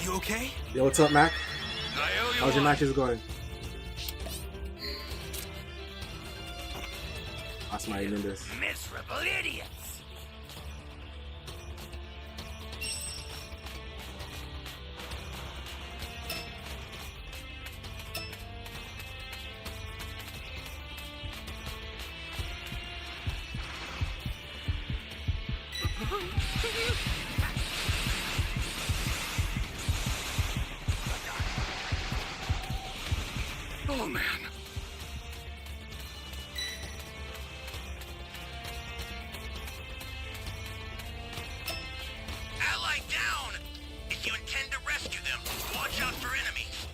You okay? Yo, what's up, Mac? I owe you How's your one. matches going? That's my in this. Miserable idiots! Oh man. Ally down! If you intend to rescue them, watch out for enemies.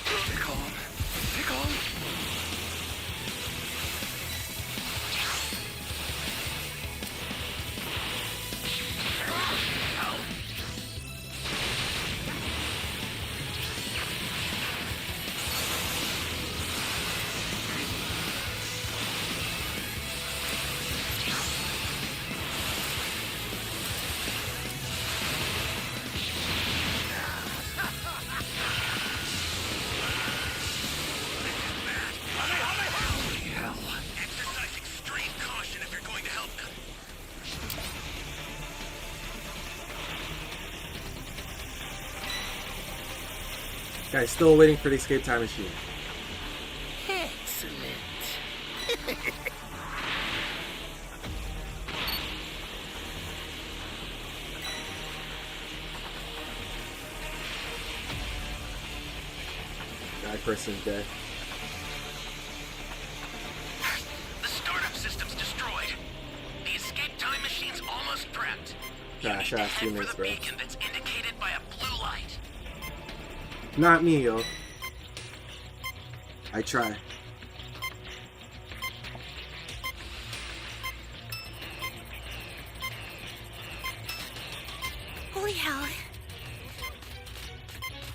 Stay calm. Stay calm. Exercise extreme caution if you're going to help them. Guys, still waiting for the escape time machine. Excellent. That person's dead. The startup system's destroyed. The escape time machine's almost prepped. You Nah, need shut to up, head for teammates, the bro. beacon that's indicated by a blue light. Not me, yo. I try. Holy hell.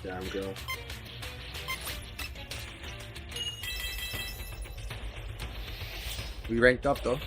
Damn, girl. We ranked up, though.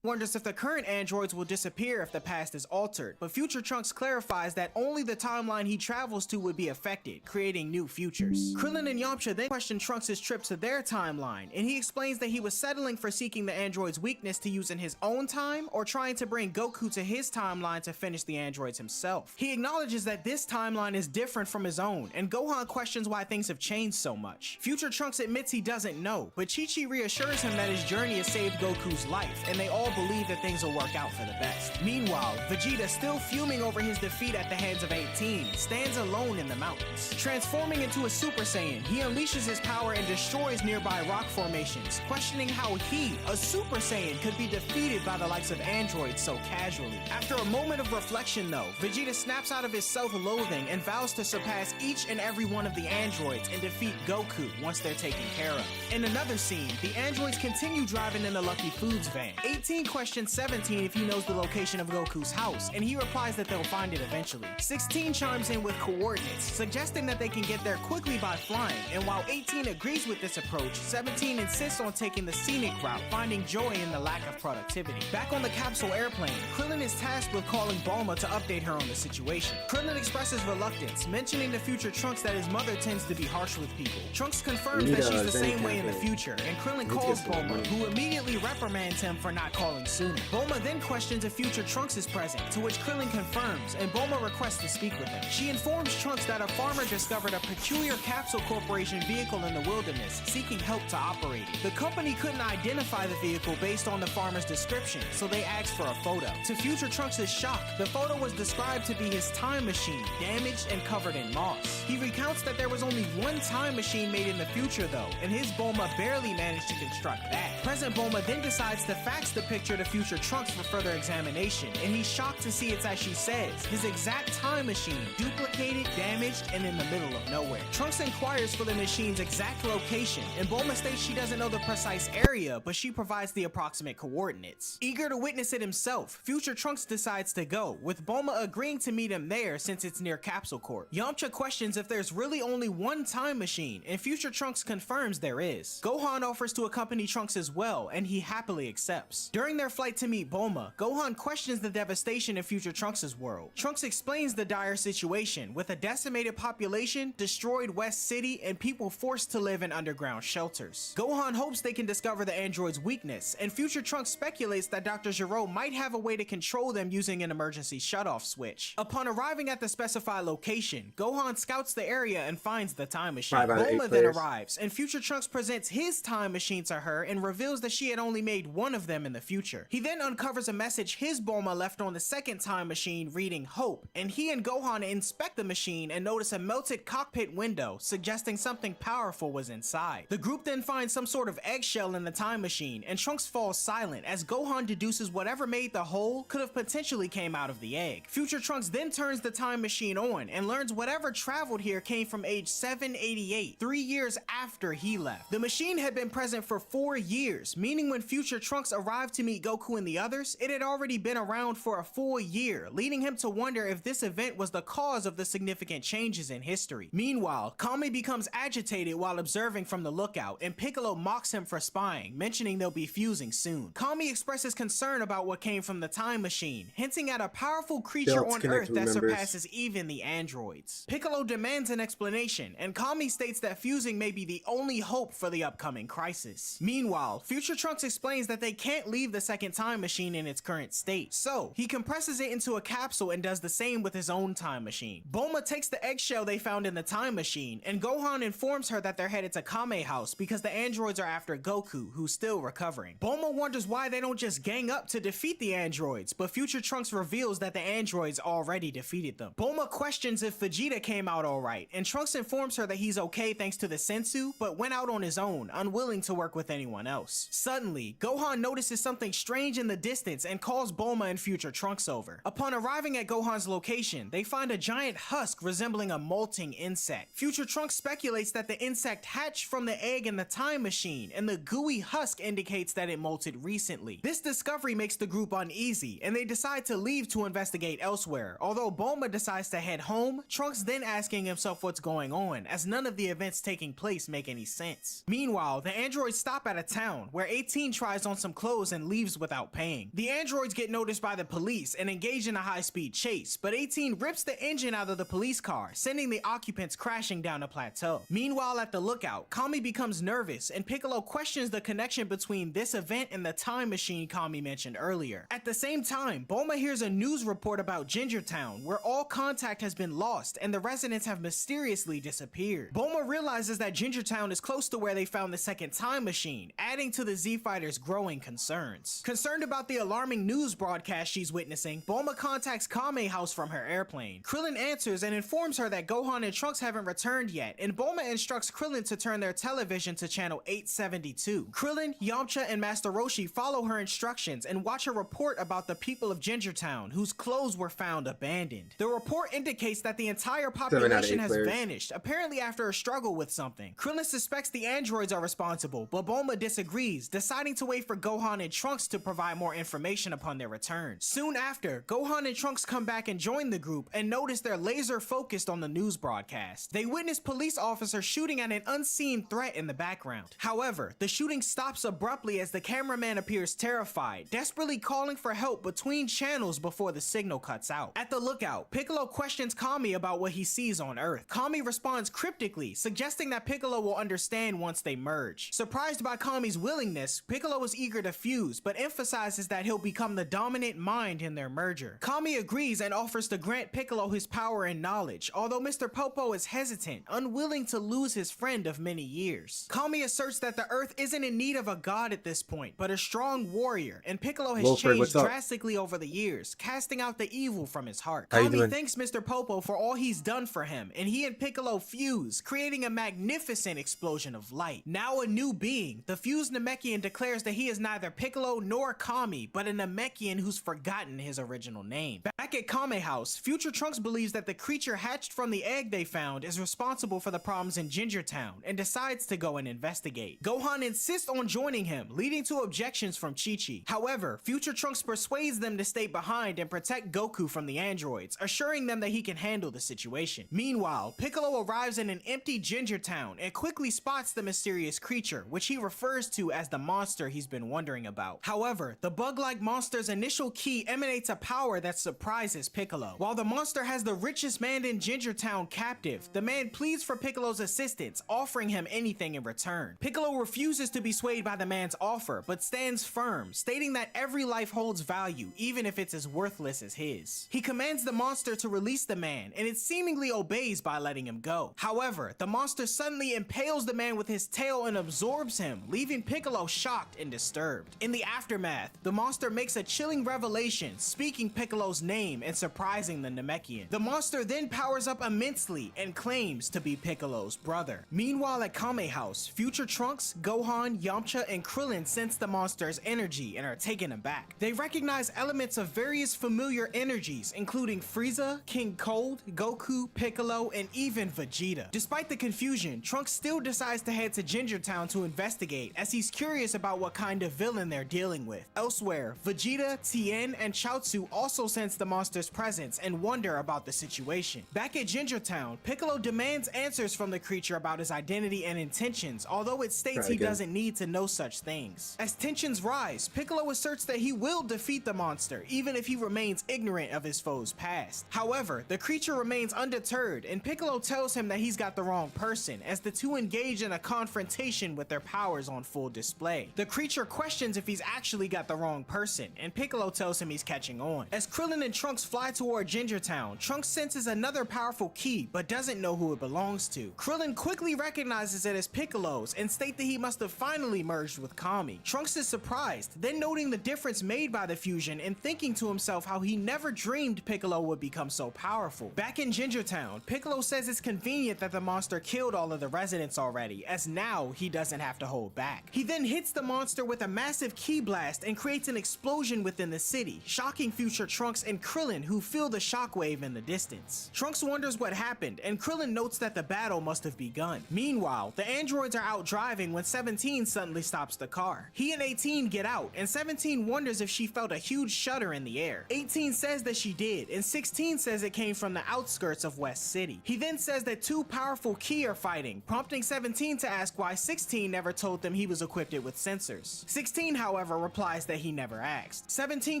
Wonders if the current androids will disappear if the past is altered, but Future Trunks clarifies that only the timeline he travels to would be affected, creating new futures. Krillin and Yamcha then question Trunks' trip to their timeline, and he explains that he was settling for seeking the android's weakness to use in his own time, or trying to bring Goku to his timeline to finish the androids himself. He acknowledges that this timeline is different from his own, and Gohan questions why things have changed so much. Future Trunks admits he doesn't know, but Chi-Chi reassures him that his journey has saved Goku's life, and they all believe that things will work out for the best. Meanwhile, Vegeta, still fuming over his defeat at the hands of 18, stands alone in the mountains. Transforming into a Super Saiyan, he unleashes his power and destroys nearby rock formations, questioning how he, a Super Saiyan, could be defeated by the likes of androids so casually. After a moment of reflection though, Vegeta snaps out of his self-loathing and vows to surpass each and every one of the androids and defeat Goku once they're taken care of. In another scene, the androids continue driving in the Lucky Foods van. 18 16 questions 17 if he knows the location of Goku's house, and he replies that they'll find it eventually. 16 chimes in with coordinates, suggesting that they can get there quickly by flying, and while 18 agrees with this approach, 17 insists on taking the scenic route, finding joy in the lack of productivity. Back on the capsule airplane, Krillin is tasked with calling Bulma to update her on the situation. Krillin expresses reluctance, mentioning to future Trunks that his mother tends to be harsh with people. Trunks confirms that she's the same way in the future, and Krillin calls Bulma, who immediately reprimands him for not calling sooner. Bulma then questions if future Trunks is present, to which Krillin confirms, and Bulma requests to speak with him. She informs Trunks that a farmer discovered a peculiar Capsule Corporation vehicle in the wilderness, seeking help to operate it. The company couldn't identify the vehicle based on the farmer's description, so they asked for a photo. To future Trunks' shock, the photo was described to be his time machine, damaged and covered in moss. He recounts that there was only one time machine made in the future though, and his Bulma barely managed to construct that. Present Bulma then decides to fax the picture to future Trunks for further examination, and he's shocked to see it's as she says, his exact time machine, duplicated, damaged, and in the middle of nowhere. Trunks inquires for the machine's exact location, and Bulma states she doesn't know the precise area, but she provides the approximate coordinates. Eager to witness it himself, future Trunks decides to go, with Bulma agreeing to meet him there since it's near Capsule Corp. Yamcha questions if there's really only one time machine, and future Trunks confirms there is. Gohan offers to accompany Trunks as well, and he happily accepts. During their flight to meet Bulma, Gohan questions the devastation in future Trunks' world. Trunks explains the dire situation, with a decimated population, destroyed West City, and people forced to live in underground shelters. Gohan hopes they can discover the android's weakness, and future Trunks speculates that Dr. Gero might have a way to control them using an emergency shutoff switch. Upon arriving at the specified location, Gohan scouts the area and finds the time machine. Bulma then arrives, and future Trunks presents his time machine to her and reveals that she had only made one of them in the future. He then uncovers a message his Bulma left on the second time machine reading Hope, and he and Gohan inspect the machine and notice a melted cockpit window, suggesting something powerful was inside. The group then finds some sort of eggshell in the time machine, and Trunks falls silent as Gohan deduces whatever made the hole could have potentially came out of the egg. Future Trunks then turns the time machine on and learns whatever traveled here came from age 788, 3 years after he left. The machine had been present for 4 years, meaning when future Trunks arrived to meet Goku and the others, it had already been around for a full year, leading him to wonder if this event was the cause of the significant changes in history. Meanwhile, Kame becomes agitated while observing from the lookout, and Piccolo mocks him for spying, mentioning they'll be fusing soon. Kame expresses concern about what came from the time machine, hinting at a powerful creature on Earth that surpasses even the androids. Piccolo demands an explanation, and Kame states that fusing may be the only hope for the upcoming crisis. Meanwhile, future Trunks explains that they can't leave the second time machine in its current state, so he compresses it into a capsule and does the same with his own time machine. Bulma takes the eggshell they found in the time machine, and Gohan informs her that they're headed to Kame House because the androids are after Goku, who's still recovering. Bulma wonders why they don't just gang up to defeat the androids, but future Trunks reveals that the androids already defeated them. Bulma questions if Vegeta came out alright, and Trunks informs her that he's okay thanks to the Sensu, but went out on his own, unwilling to work with anyone else. Suddenly, Gohan notices something strange in the distance and calls Bulma and future Trunks over. Upon arriving at Gohan's location, they find a giant husk resembling a molting insect. Future Trunks speculates that the insect hatched from the egg in the time machine, and the gooey husk indicates that it molted recently. This discovery makes the group uneasy, and they decide to leave to investigate elsewhere. Although Bulma decides to head home, Trunks then asking himself what's going on, as none of the events taking place make any sense. Meanwhile, the androids stop at a town, where 18 tries on some clothes and leaves without paying. The androids get noticed by the police and engage in a high-speed chase, but 18 rips the engine out of the police car, sending the occupants crashing down a plateau. Meanwhile, at the lookout, Kame becomes nervous, and Piccolo questions the connection between this event and the time machine Kame mentioned earlier. At the same time, Bulma hears a news report about Ginger Town, where all contact has been lost and the residents have mysteriously disappeared. Bulma realizes that Ginger Town is close to where they found the second time machine, adding to the Z Fighters' growing concerns. Concerned about the alarming news broadcast she's witnessing, Bulma contacts Kame House from her airplane. Krillin answers and informs her that Gohan and Trunks haven't returned yet, and Bulma instructs Krillin to turn their television to channel 872. Krillin, Yamcha, and Master Roshi follow her instructions and watch a report about the people of Ginger Town, whose clothes were found abandoned. The report indicates that the entire population has vanished, apparently after a struggle with something. Krillin suspects the androids are responsible, but Bulma disagrees, deciding to wait for Gohan and Trunks Trunks to provide more information upon their return. Soon after, Gohan and Trunks come back and join the group and notice they're laser focused on the news broadcast. They witness police officers shooting at an unseen threat in the background. However, the shooting stops abruptly as the cameraman appears terrified, desperately calling for help between channels before the signal cuts out. At the lookout, Piccolo questions Kami about what he sees on Earth. Kami responds cryptically, suggesting that Piccolo will understand once they merge. Surprised by Kami's willingness, Piccolo is eager to fuse, but emphasizes that he'll become the dominant mind in their merger. Kami agrees and offers to grant Piccolo his power and knowledge, although Mr. Popo is hesitant, unwilling to lose his friend of many years. Kami asserts that the Earth isn't in need of a god at this point, but a strong warrior, and Piccolo has Wilfred, changed what's up? drastically over the years, casting out the evil from his heart. How you Kami doing? thanks Mr. Popo for all he's done for him, and he and Piccolo fuse, creating a magnificent explosion of light. Now a new being, the fused Namekian declares that he is neither Piccolo nor Kami, but a Namekian who's forgotten his original name. Back at Kame House, Future Trunks believes that the creature hatched from the egg they found is responsible for the problems in Ginger Town, and decides to go and investigate. Gohan insists on joining him, leading to objections from Chi-Chi. However, Future Trunks persuades them to stay behind and protect Goku from the androids, assuring them that he can handle the situation. Meanwhile, Piccolo arrives in an empty Ginger Town and quickly spots the mysterious creature, which he refers to as the monster he's been wondering about. However, the bug-like monster's initial key emanates a power that surprises Piccolo. While the monster has the richest man in Ginger Town captive, the man pleads for Piccolo's assistance, offering him anything in return. Piccolo refuses to be swayed by the man's offer, but stands firm, stating that every life holds value, even if it's as worthless as his. He commands the monster to release the man, and it seemingly obeys by letting him go. However, the monster suddenly impales the man with his tail and absorbs him, leaving Piccolo shocked and disturbed. In the aftermath, the monster makes a chilling revelation, speaking Piccolo's name and surprising the Namekian. The monster then powers up immensely and claims to be Piccolo's brother. Meanwhile at Kame House, Future Trunks, Gohan, Yamcha, and Krillin sense the monster's energy and are taken aback. They recognize elements of various familiar energies, including Frieza, King Cold, Goku, Piccolo, and even Vegeta. Despite the confusion, Trunks still decides to head to Ginger Town to investigate, as he's curious about what kind of villain they're dealing with. Elsewhere, Vegeta, Tien, and Chaozu also sense the monster's presence and wonder about the situation. Back at Ginger Town, Piccolo demands answers from the creature about his identity and intentions, although it states he doesn't need to know such things. As tensions rise, Piccolo asserts that he will defeat the monster, even if he remains ignorant of his foe's past. However, the creature remains undeterred, and Piccolo tells him that he's got the wrong person, as the two engage in a confrontation with their powers on full display. The creature questions if he's actually got the wrong person, and Piccolo tells him he's catching on. As Krillin and Trunks fly toward Ginger Town, Trunks senses another powerful key, but doesn't know who it belongs to. Krillin quickly recognizes it as Piccolo's and states that he must have finally merged with Kami. Trunks is surprised, then noting the difference made by the fusion and thinking to himself how he never dreamed Piccolo would become so powerful. Back in Ginger Town, Piccolo says it's convenient that the monster killed all of the residents already, as now he doesn't have to hold back. He then hits the monster with a massive ki blast and creates an explosion within the city, shocking Future Trunks and Krillin, who feel the shockwave in the distance. Trunks wonders what happened, and Krillin notes that the battle must have begun. Meanwhile, the androids are out driving when 17 suddenly stops the car. He and 18 get out, and 17 wonders if she felt a huge shudder in the air. 18 says that she did, and 16 says it came from the outskirts of West City. He then says that two powerful Ki are fighting, prompting 17 to ask why 16 never told them he was equipped with sensors. 16, however, replies that he never asked. 17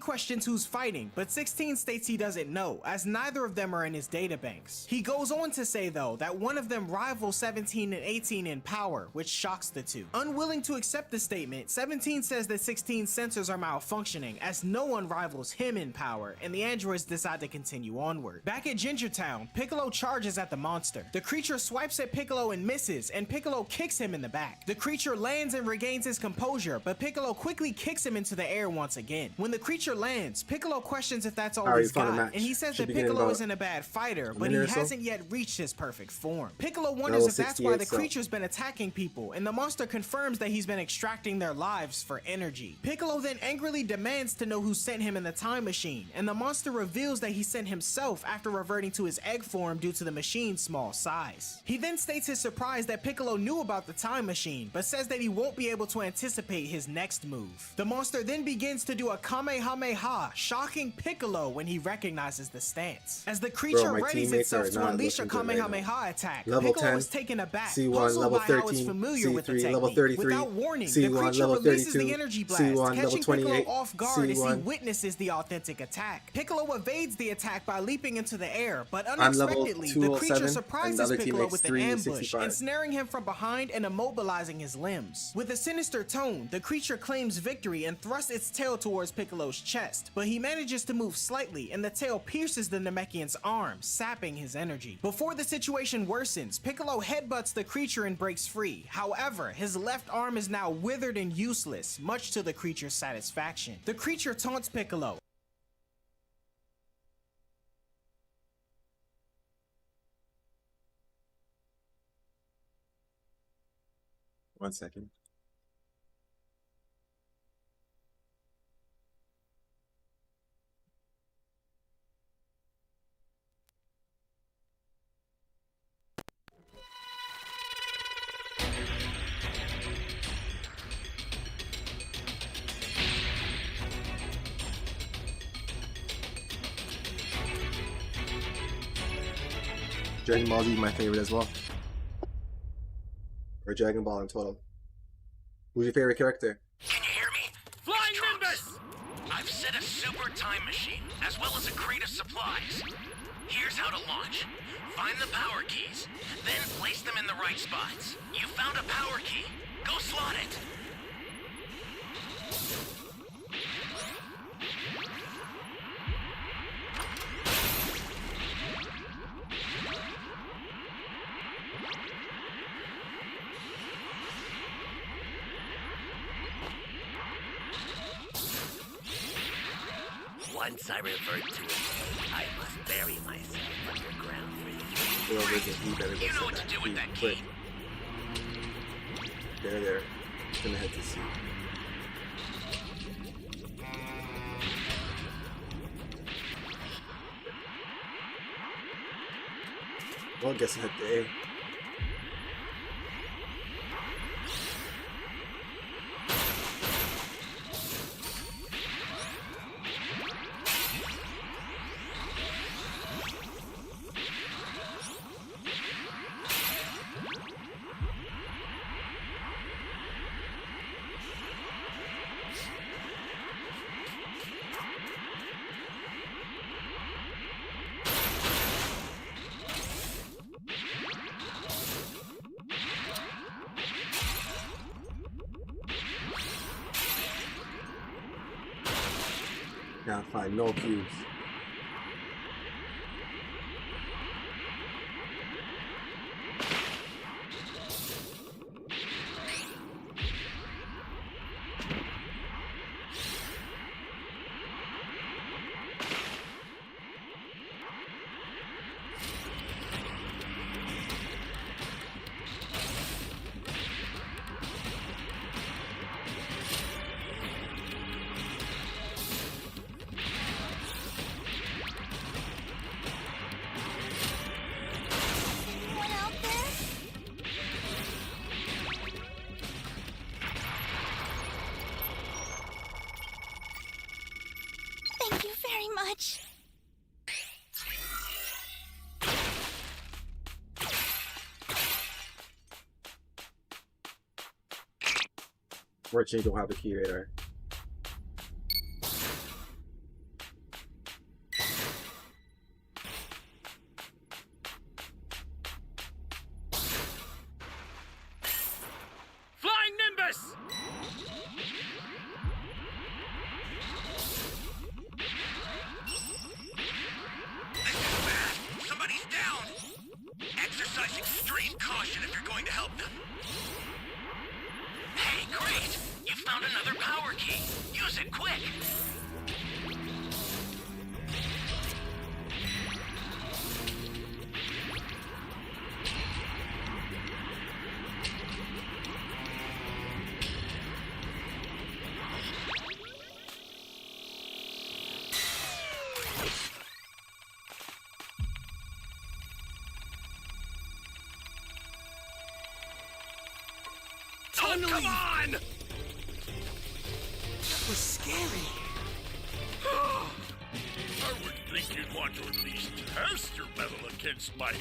questions who's fighting, but 16 states he doesn't know, as neither of them are in his databanks. He goes on to say, though, that one of them rivals 17 and 18 in power, which shocks the two. Unwilling to accept the statement, 17 says that 16's sensors are malfunctioning, as no one rivals him in power, and the androids decide to continue onward. Back at Ginger Town, Piccolo charges at the monster. The creature swipes at Piccolo and misses, and Piccolo kicks him in the back. The creature lands and regains his composure, but Piccolo quickly kicks him into the air once again. When the creature lands, Piccolo questions if that's all he's got, and he says that Piccolo isn't a bad fighter, but he hasn't yet reached his perfect form. Piccolo wonders if that's why the creature's been attacking people, and the monster confirms that he's been extracting their lives for energy. Piccolo then angrily demands to know who sent him in the time machine, and the monster reveals that he sent himself after reverting to his egg form due to the machine's small size. He then states his surprise that Piccolo knew about the time machine, but says that he won't be able to anticipate his next move. move. The monster then begins to do a Kamehameha, shocking Piccolo when he recognizes the stance. As the creature my readies teammates itself are to not unleash a looking good right Kamehameha attack, Level Piccolo 10, is taken aback, C1, puzzled level by how it's 13, familiar with the C3, technique. level 33, Without warning, the C1, creature level releases 32, the energy blast, C1, level catching Piccolo 28, off guard as he C1. witnesses the authentic attack. Piccolo evades the attack by leaping into the air, but I'm level unexpectedly, the 207, creature and the surprises other Piccolo teammate's with an ambush, 365. ensnaring him from behind and immobilizing his limbs. With a sinister tone, the creature claims victory and thrusts its tail towards Piccolo's chest, but he manages to move slightly and the tail pierces the Namekian's arm, sapping his energy. Before the situation worsens, Piccolo headbutts the creature and breaks free. However, his left arm is now withered and useless, much to the creature's satisfaction. The creature taunts Piccolo. One second. Dragon Ball Z my favorite as well. Or Dragon Ball in total. Who's your favorite character? Can you hear me? Flying Trunks. Nimbus! I've set a super time machine, as well as a crate of supplies. Here's how to launch. Find the power keys, then place them in the right spots. You found a power key. Go slot it. Once I revert to it, I must bury myself underground for Well, you better go You know set what to do with that quick. key. There. Gonna head to C. Well, I guess I head to A. Now find no cubes. Anyone out there? Thank you very much. Fortunately, you don't have a key radar. Flying Nimbus! This is bad. Somebody's down. Exercise extreme caution if you're going to help them. Hey, great! You found another power key. Use it quick. Time to leave! Come on! scary. I would think you'd want to at least test your metal against my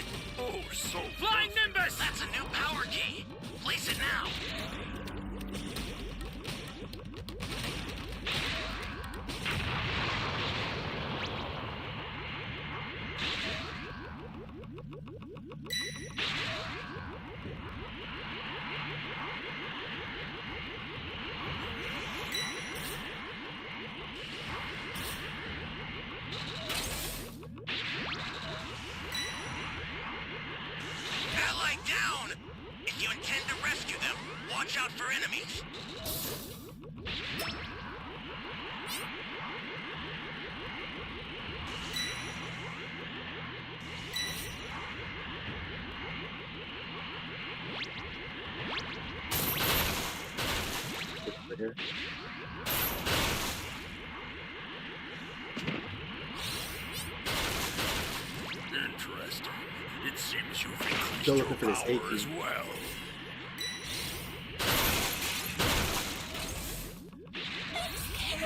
so Flying Nimbus! That's a new power key. Place it now. Ally down! If you intend to rescue them, watch out for enemies. Right here. Interesting. It seems you've increased Still your looking for this power A key. as well.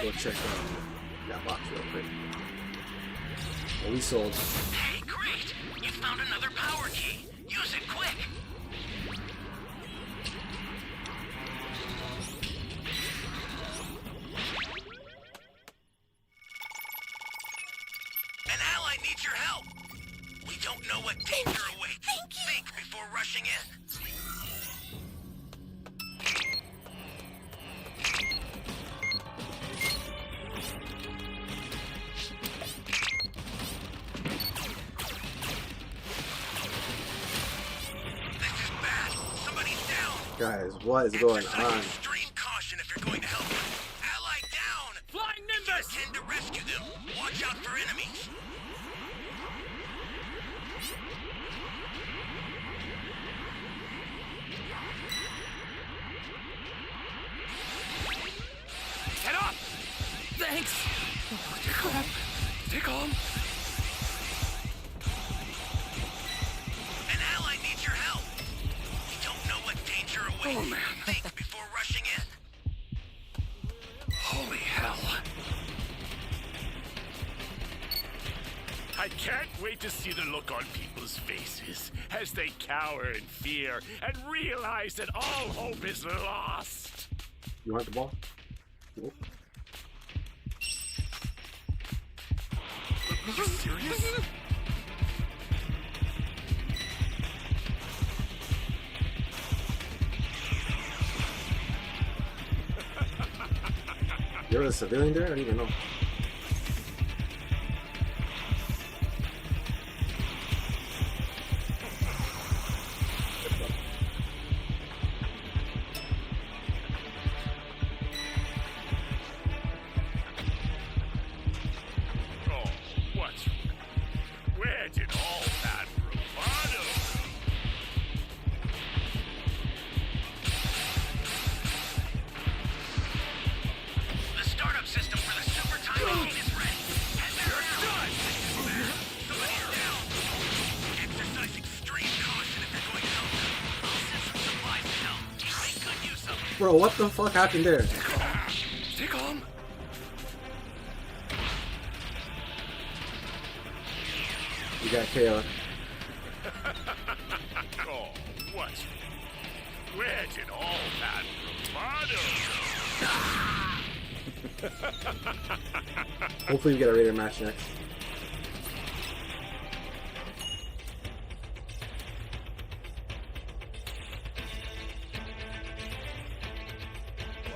Go check that box real quick. Oh, we sold. Hey, great! You found another power key. Use it quick. An ally needs your help. We don't know what danger awaits. Think before rushing in. This is bad. Somebody's down. Guys, what is going Exercise on? extreme caution if you're going to help them. Ally down. Flying You Nimbus! intend to rescue them. Watch out for enemies. Get up! Thanks. Stay calm. An ally needs your help. We don't know what danger awaits. Oh, man. Think before rushing in. Holy hell. I can't wait to see the look on people's faces as they cower in fear and realize that all hope is lost. You want the ball? Nope. Are you serious? There was a civilian there? I don't even know. Oh, what's... Where did all that bravado go? The startup system for the super time machine is ready. Head there now. Somebody's down. Exercise extreme caution if you're going to help them. I'll send some supplies to help. Make good use of them. Bro, what the fuck happened there? Stay calm. You got KO. Oh, what's... Where did all that bravado go? Hopefully we get a Raider match next.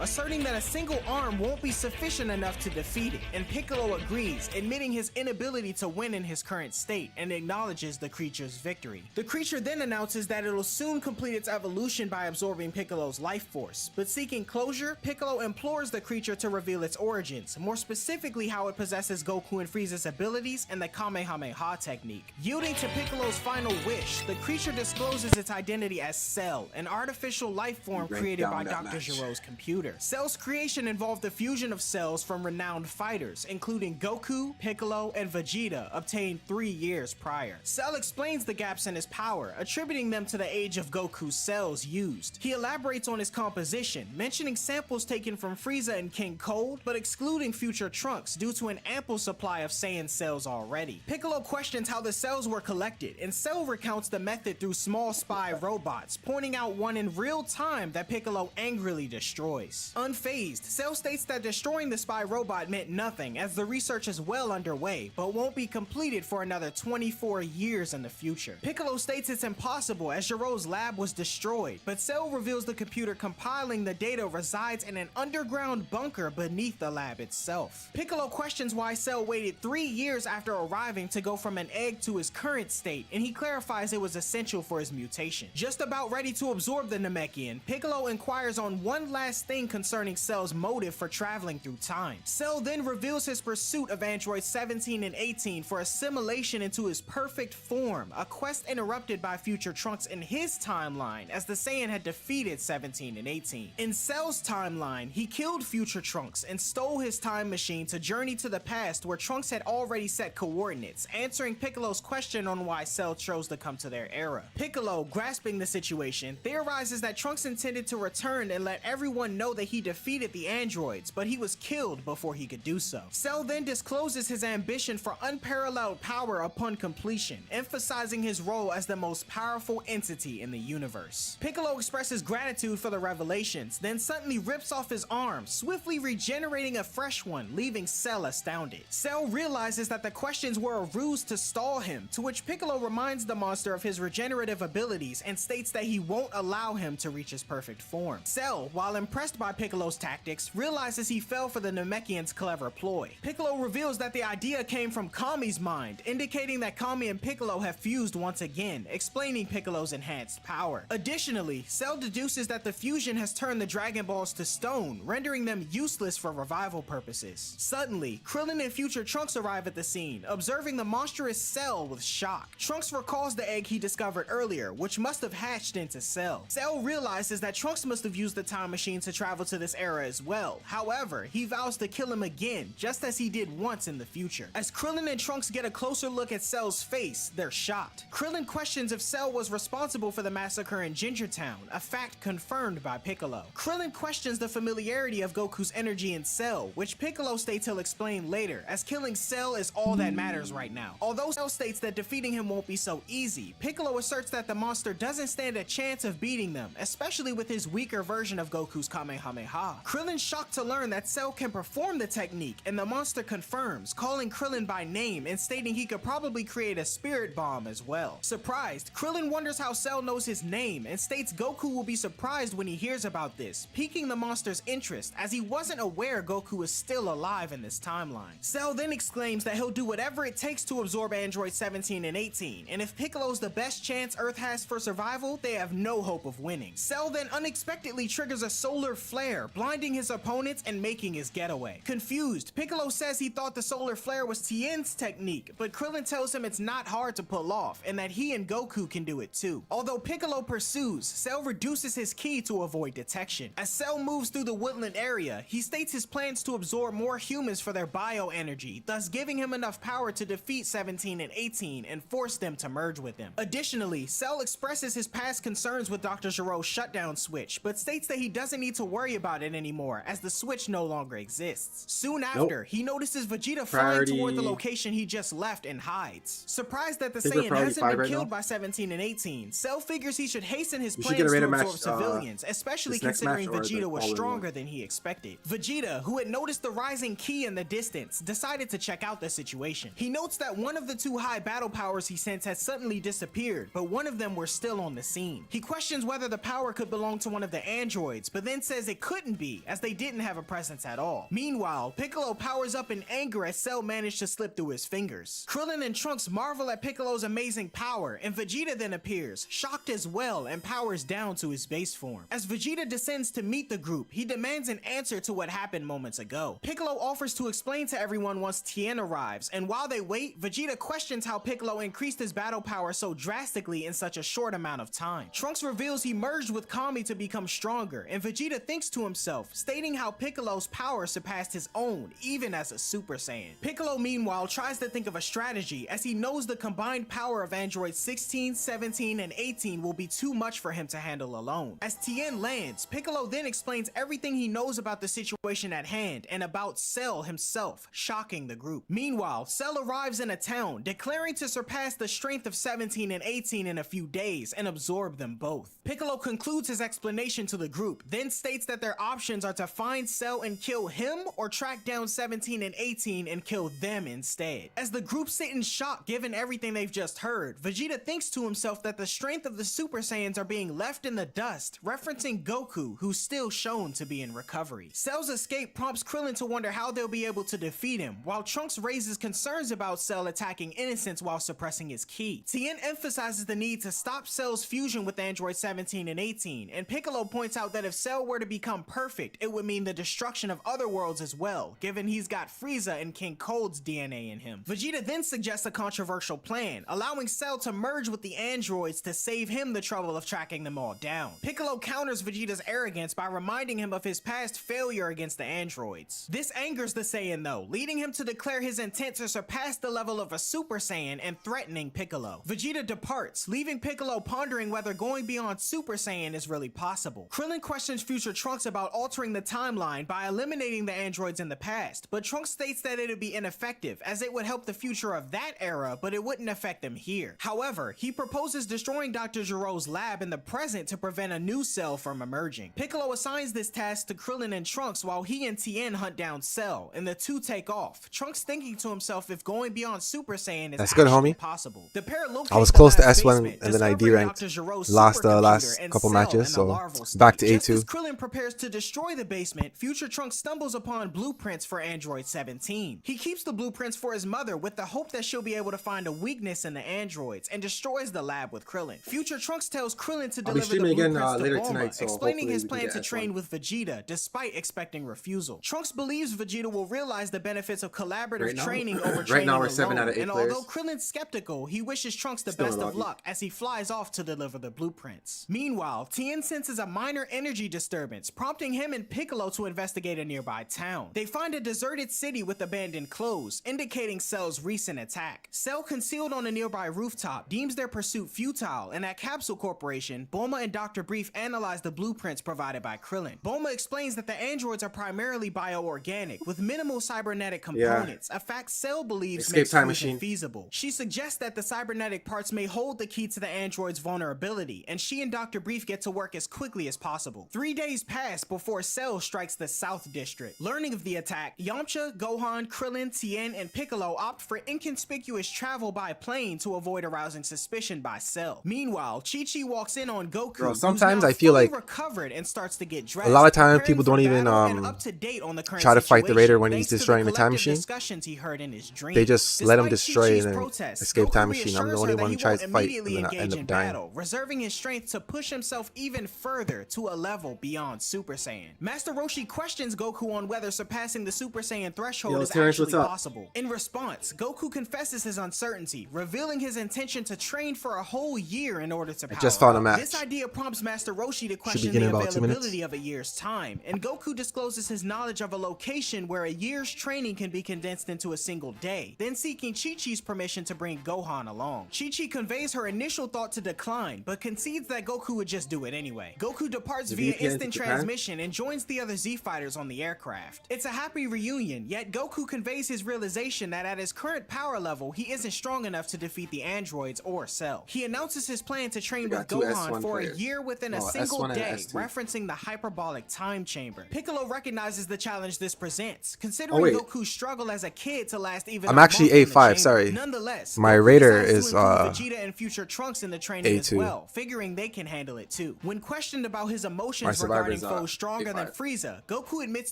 Asserting that a single arm won't be sufficient enough to defeat it, and Piccolo agrees, admitting his inability to win in his current state, and acknowledges the creature's victory. The creature then announces that it'll soon complete its evolution by absorbing Piccolo's life force, but seeking closure, Piccolo implores the creature to reveal its origins, more specifically how it possesses Goku and Frieza's abilities and the Kamehameha technique. Yielding to Piccolo's final wish, the creature discloses its identity as Cell, an artificial life form Break created down by that Dr. match. Giro's computer. later, Cell's creation involved the fusion of cells from renowned fighters, including Goku, Piccolo, and Vegeta, obtained 3 years prior. Cell explains the gaps in his power, attributing them to the age of Goku's cells used. He elaborates on his composition, mentioning samples taken from Frieza and King Cold, but excluding future Trunks due to an ample supply of Saiyan cells already. Piccolo questions how the cells were collected, and Cell recounts the method through small spy robots, pointing out one in real time that Piccolo angrily destroys. Unfazed, Cell states that destroying the spy robot meant nothing, as the research is well underway, but won't be completed for another 24 years in the future. Piccolo states it's impossible as Giro's lab was destroyed, but Cell reveals the computer compiling the data resides in an underground bunker beneath the lab itself. Piccolo questions why Cell waited 3 years after arriving to go from an egg to his current state, and he clarifies it was essential for his mutation. Just about ready to absorb the Namekian, Piccolo inquires on one last thing concerning Cell's motive for traveling through time. Cell then reveals his pursuit of androids 17 and 18 for assimilation into his perfect form, a quest interrupted by future Trunks in his timeline as the Saiyan had defeated 17 and 18. In Cell's timeline, he killed future Trunks and stole his time machine to journey to the past where Trunks had already set coordinates, answering Piccolo's question on why Cell chose to come to their era. Piccolo, grasping the situation, theorizes that Trunks intended to return and let everyone know that he defeated the androids, but he was killed before he could do so. Cell then discloses his ambition for unparalleled power upon completion, emphasizing his role as the most powerful entity in the universe. Piccolo expresses gratitude for the revelations, then suddenly rips off his arm, swiftly regenerating a fresh one, leaving Cell astounded. Cell realizes that the questions were a ruse to stall him, to which Piccolo reminds the monster of his regenerative abilities and states that he won't allow him to reach his perfect form. Cell, while impressed by Piccolo's tactics, realizes he fell for the Namekian's clever ploy. Piccolo reveals that the idea came from Kami's mind, indicating that Kami and Piccolo have fused once again, explaining Piccolo's enhanced power. Additionally, Cell deduces that the fusion has turned the Dragon Balls to stone, rendering them useless for revival purposes. Suddenly, Krillin and future Trunks arrive at the scene, observing the monstrous Cell with shock. Trunks recalls the egg he discovered earlier, which must have hatched into Cell. Cell realizes that Trunks must have used the time machine to travel to this era as well. However, he vows to kill him again, just as he did once in the future. As Krillin and Trunks get a closer look at Cell's face, they're shocked. Krillin questions if Cell was responsible for the massacre in Ginger Town, a fact confirmed by Piccolo. Krillin questions the familiarity of Goku's energy in Cell, which Piccolo states he'll explain later, as killing Cell is all that matters right now. Although Cell states that defeating him won't be so easy, Piccolo asserts that the monster doesn't stand a chance of beating them, especially with his weaker version of Goku's Kamehameha. Krillin's shocked to learn that Cell can perform the technique, and the monster confirms, calling Krillin by name and stating he could probably create a spirit bomb as well. Surprised, Krillin wonders how Cell knows his name and states Goku will be surprised when he hears about this, piquing the monster's interest as he wasn't aware Goku was still alive in this timeline. Cell then exclaims that he'll do whatever it takes to absorb androids 17 and 18, and if Piccolo's the best chance Earth has for survival, they have no hope of winning. Cell then unexpectedly triggers a solar flare, blinding his opponents and making his getaway. Confused, Piccolo says he thought the solar flare was Tien's technique, but Krillin tells him it's not hard to pull off and that he and Goku can do it too. Although Piccolo pursues, Cell reduces his ki to avoid detection. As Cell moves through the woodland area, he states his plans to absorb more humans for their bioenergy, thus giving him enough power to defeat 17 and 18 and force them to merge with him. Additionally, Cell expresses his past concerns with Dr. Giro's shutdown switch, but states that he doesn't need to worry about it anymore as the switch no longer exists. Soon after, he notices Vegeta flying toward the location he just left and hides. Surprised that the Saiyan hasn't been killed by 17 and 18, Cell figures he should hasten his plans to absorb civilians, especially considering Vegeta was stronger than he expected. Vegeta, who had noticed the rising ki in the distance, decided to check out the situation. He notes that one of the two high battle powers he sent had suddenly disappeared, but one of them were still on the scene. He questions whether the power could belong to one of the androids, but then says it couldn't be, as they didn't have a presence at all. Meanwhile, Piccolo powers up in anger as Cell managed to slip through his fingers. Krillin and Trunks marvel at Piccolo's amazing power, and Vegeta then appears, shocked as well, and powers down to his base form. As Vegeta descends to meet the group, he demands an answer to what happened moments ago. Piccolo offers to explain to everyone once Tien arrives, and while they wait, Vegeta questions how Piccolo increased his battle power so drastically in such a short amount of time. Trunks reveals he merged with Kami to become stronger, and Vegeta thinks to himself, stating how Piccolo's power surpassed his own, even as a Super Saiyan. Piccolo, meanwhile, tries to think of a strategy as he knows the combined power of androids 16, 17, and 18 will be too much for him to handle alone. As Tien lands, Piccolo then explains everything he knows about the situation at hand and about Cell himself, shocking the group. Meanwhile, Cell arrives in a town, declaring to surpass the strength of 17 and 18 in a few days and absorb them both. Piccolo concludes his explanation to the group, then states that their options are to find Cell and kill him or track down 17 and 18 and kill them instead. As the group sit in shock given everything they've just heard, Vegeta thinks to himself that the strength of the Super Saiyans are being left in the dust, referencing Goku, who's still shown to be in recovery. Cell's escape prompts Krillin to wonder how they'll be able to defeat him, while Trunks raises concerns about Cell attacking innocents while suppressing his ki. Tien emphasizes the need to stop Cell's fusion with Android 17 and 18, and Piccolo points out that if Cell were to become perfect, it would mean the destruction of other worlds as well, given he's got Frieza and King Cold's DNA in him. Vegeta then suggests a controversial plan, allowing Cell to merge with the androids to save him the trouble of tracking them all down. Piccolo counters Vegeta's arrogance by reminding him of his past failure against the androids. This angers the Saiyan though, leading him to declare his intent to surpass the level of a Super Saiyan and threatening Piccolo. Vegeta departs, leaving Piccolo pondering whether going beyond Super Saiyan is really possible. Krillin questions future Trunks about altering the timeline by eliminating the androids in the past, but Trunks states that it would be ineffective as it would help the future of that era, but it wouldn't affect them here. However, he proposes destroying Dr. Gero's lab in the present to prevent a new Cell from emerging. Piccolo assigns this task to Krillin and Trunks while he and Tien hunt down Cell, and the two take off. Trunks thinking to himself if going beyond Super Saiyan is That's good, homie. possible. The pair locate I was the close to lab's S1 basement, and then I discovering deranked. Dr. Gero's Last supercomputer and couple Cell matches, in the so larval back to stage. Just A2. as Krillin prepares to destroy the basement, future Trunks stumbles upon blueprints for Android 17. He keeps the blueprints for his mother with the hope that she'll be able to find a weakness in the androids and destroys the lab with Krillin. Future Trunks tells Krillin to I'll be deliver the streaming again blueprints to later Bulma, tonight, so explaining hopefully his we can plan get to S1. train with Vegeta, despite expecting refusal. Trunks believes Vegeta will realize the benefits of collaborative training over Right training now we're alone, 7 out of 8 and players. although Krillin's skeptical, he wishes Trunks the Still best in of lobby. luck as he flies off to deliver the blueprints. Meanwhile, Tien senses a minor energy disturbance, prompting him and Piccolo to investigate a nearby town. They find a deserted city with abandoned clothes, indicating Cell's recent attack. Cell, concealed on a nearby rooftop, deems their pursuit futile, and at Capsule Corporation, Bulma and Dr. Brief analyze the blueprints provided by Krillin. Bulma explains that the androids are primarily bioorganic, with minimal cybernetic components, a fact Cell believes Escape makes time fusion machine. feasible. She suggests that the cybernetic parts may hold the key to the android's vulnerability, and she and Dr. Brief get to work as quickly as possible. 3 days pass before Cell strikes the South District. Learning of the attack, Yamcha, Gohan, Krillin, Tien, and Piccolo opt for inconspicuous travel by plane to avoid arousing suspicion by Cell. Meanwhile, Chi-Chi walks in on Goku, Bro, who's sometimes now I feel fully like recovered and starts to get dressed, a lot of times preparing people for don't even battle and up to date on the current try to fight the situation, Raider when he's thanks to destroying the time collective machine. discussions he heard in his dream. They just let him Despite destroy Chi-Chi's and then protests, escape Goku time machine. I'm the reassures only her that one he who tries won't to fight immediately and then I engage end in up dying. battle, reserving his strength to push himself even further to a level beyond Super Saiyan. Master Roshi questions Goku on whether surpassing the Super Saiyan threshold Yo, is Terrence, actually what's up? possible. In response, Goku confesses his uncertainty, revealing his intention to train for a whole year in order to power just found a up. match. This idea prompts Master Roshi to question begin the in about 2 minutes. availability of a year's time, and Goku discloses his knowledge of a location where a year's training can be condensed into a single day, then seeking Chi-Chi's permission to bring Gohan along. Chi-Chi conveys her initial thought to decline, but concedes that Goku would just do it anyway. Goku departs The via VPN to instant Japan? transmission and joins the other Z-Fighters on the aircraft. It's a happy reunion, yet Goku conveys his realization that at his current power level, he isn't strong enough to defeat the androids or Cell. He announces his plan to train with got two Gohan S1 for a players. year within a Oh, single S1 and day, S2. referencing the hyperbolic time chamber. Piccolo recognizes the challenge this presents, Oh, considering wait. Goku's struggle as a kid to last even I'm a actually month in the A5, chamber. sorry. Nonetheless, My Goku Raider decides is, to include Vegeta and future Trunks in the training as A2. well, figuring they can handle it too. When questioned about his My emotions survivor regarding is, foes stronger than A5. Frieza, Goku admits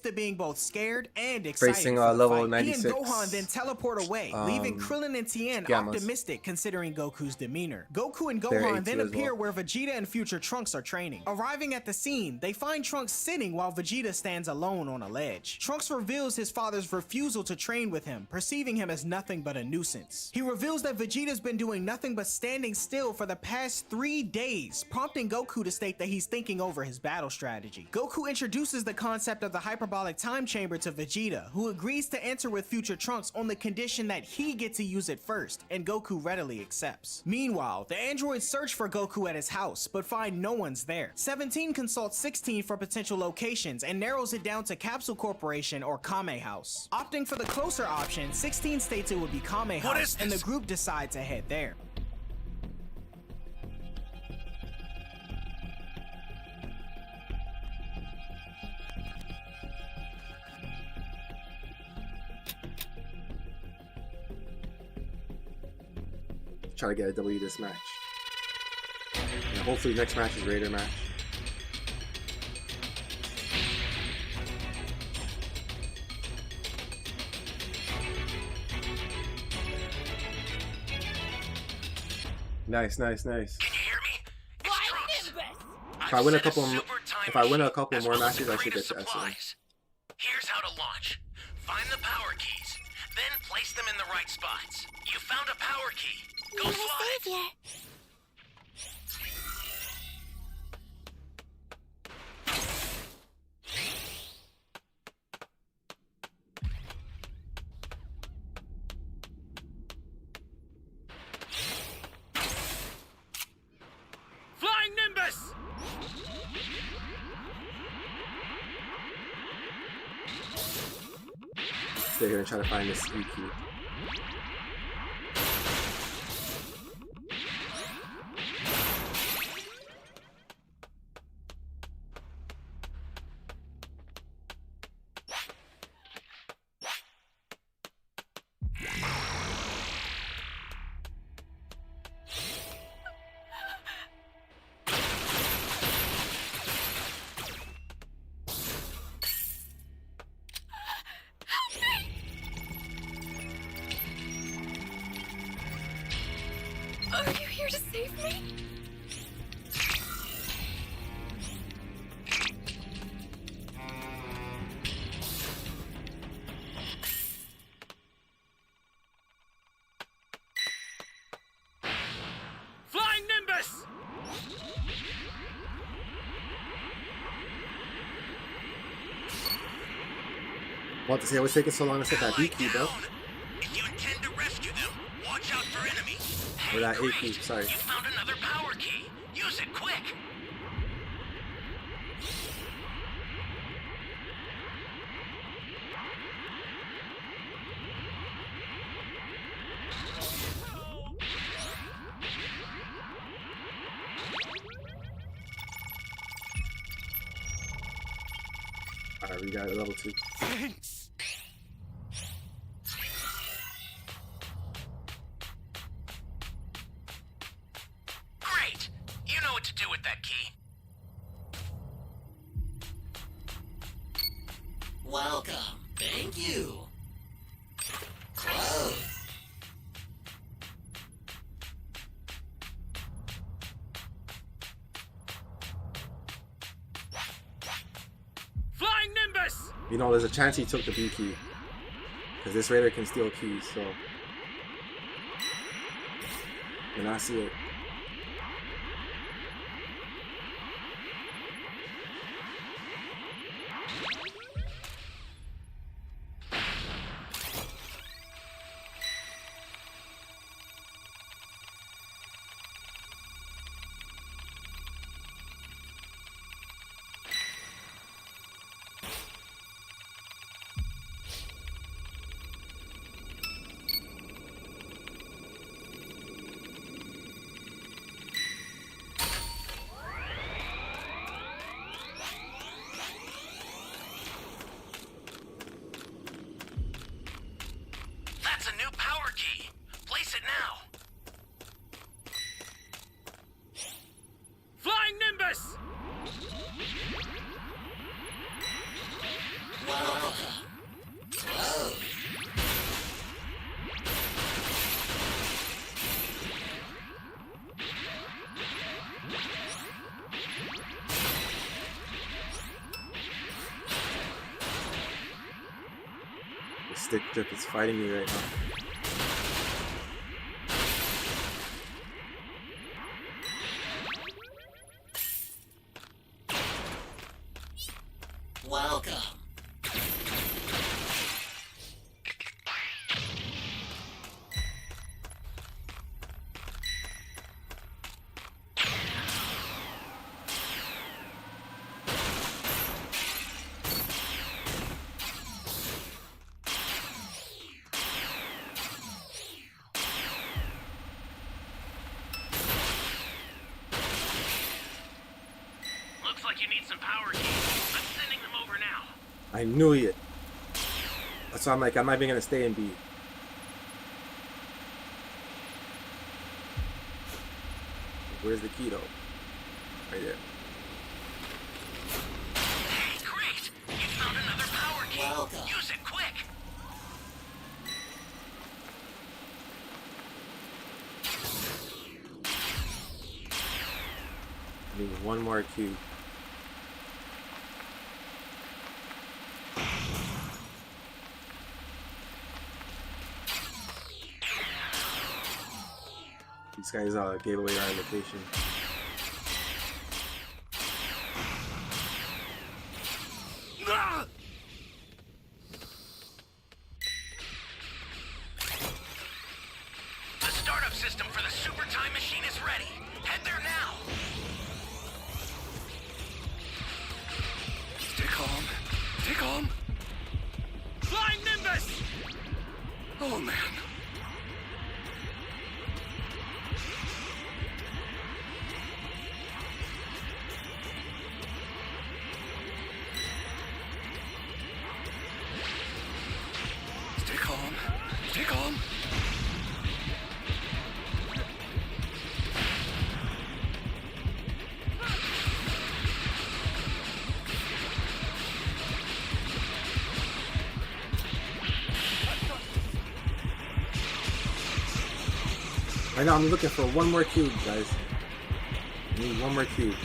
to being both scared and excited Facing, for the level fight. 96. He and Gohan then teleport away, leaving Krillin and Tien Gammas. optimistic considering Goku's demeanor. Goku and They're Gohan A2 then as appear well. where Vegeta and future Trunks are training. Arriving at the scene, they find Trunks sitting while Vegeta stands alone on a ledge. Trunks reveals his father's refusal to train with him, perceiving him as nothing but a nuisance. He reveals that Vegeta's been doing nothing but standing still for the past 3 days, prompting Goku to state that he's thinking over his battle strategy. strategy. Goku introduces the concept of the hyperbolic time chamber to Vegeta, who agrees to enter with future Trunks on the condition that he gets to use it first, and Goku readily accepts. Meanwhile, the androids search for Goku at his house, but find no one's there. 17 consults 16 for potential locations and narrows it down to Capsule Corporation or Kame House. Opting for the closer option, 16 states it would be Kame House, and the group decide to head there. Try to get a W this match. And hopefully next match is Raider match. Nice. Can you hear me? It's Trunks. If I win a couple, As more well as matches, a I should crate get of to SM. supplies. Here's how to launch. Find the power keys, then place them in the right spots. You found a power key. Go You're fly a it. savior. Flying Nimbus! Stay here and try to find this E key. Are you here to save me? Flying Nimbus! What to say? What's taking so long to set that E key, bro? If you intend to rescue them, watch out for enemies. Or that A Great. key, sorry. You found another power key. Use it quick. Alright, we got a level 2. Thanks. Great. You know what to do with that key. Welcome. Thank you. Close. Flying Nimbus! You know, there's a chance he took the B key. Because this Raider can steal keys, so. And I see it. That's a new power key. Place it now. Flying Nimbus! Welcome. Close. The stick drip is fighting me right now. Welcome. Looks like you need some power keys. I'm sending them over now. I knew it. That's why I'm like, I'm not even gonna stay in B. Where's the key though? Right there. Hey, great! You found another power key. Welcome. Use it quick. I need one more cube. These guys gave away our location. Ah! The startup system for the super time machine is ready. Head there now. Stay calm. Stay calm. Flying Nimbus! Oh, man. Stay calm. Stay calm. Right now I'm looking for one more cube, guys. I need one more cube.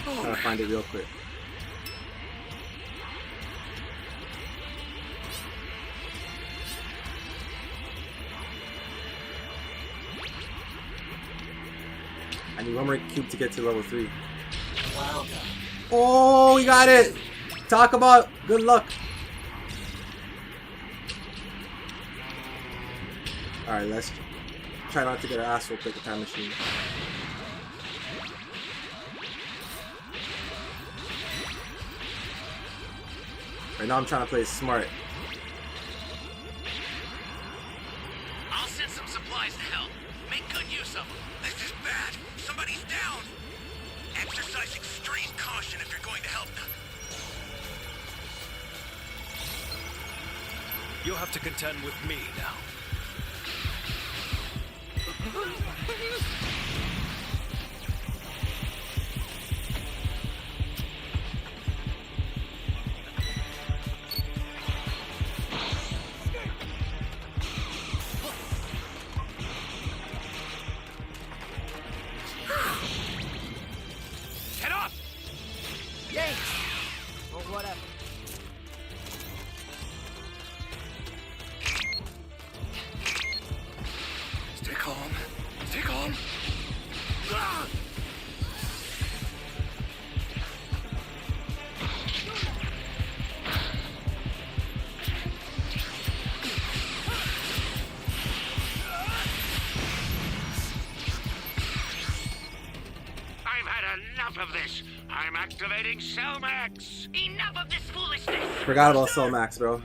Trying to find it real quick. I need one more cube to get to level 3. Welcome. Oh, we got it! Talk about good luck. Alright, let's try not to get our ass whooped like a time machine. Right now I'm trying to play smart. I'll send some supplies to help. Make good use of them. This is bad. Somebody's down. Exercise extreme caution if you're going to help them. You'll have to contend with me now. Get up! Yay! Or whatever. Stay calm. Stay calm. Ah! I've had enough of this. I'm activating Cell Max. Enough of this foolishness. Forgot about Soul Max, bro.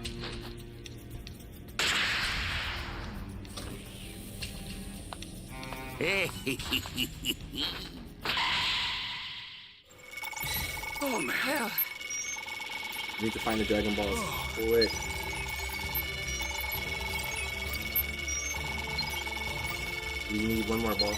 Oh, man. Need to find the Dragon Balls. Quick. We need one more ball.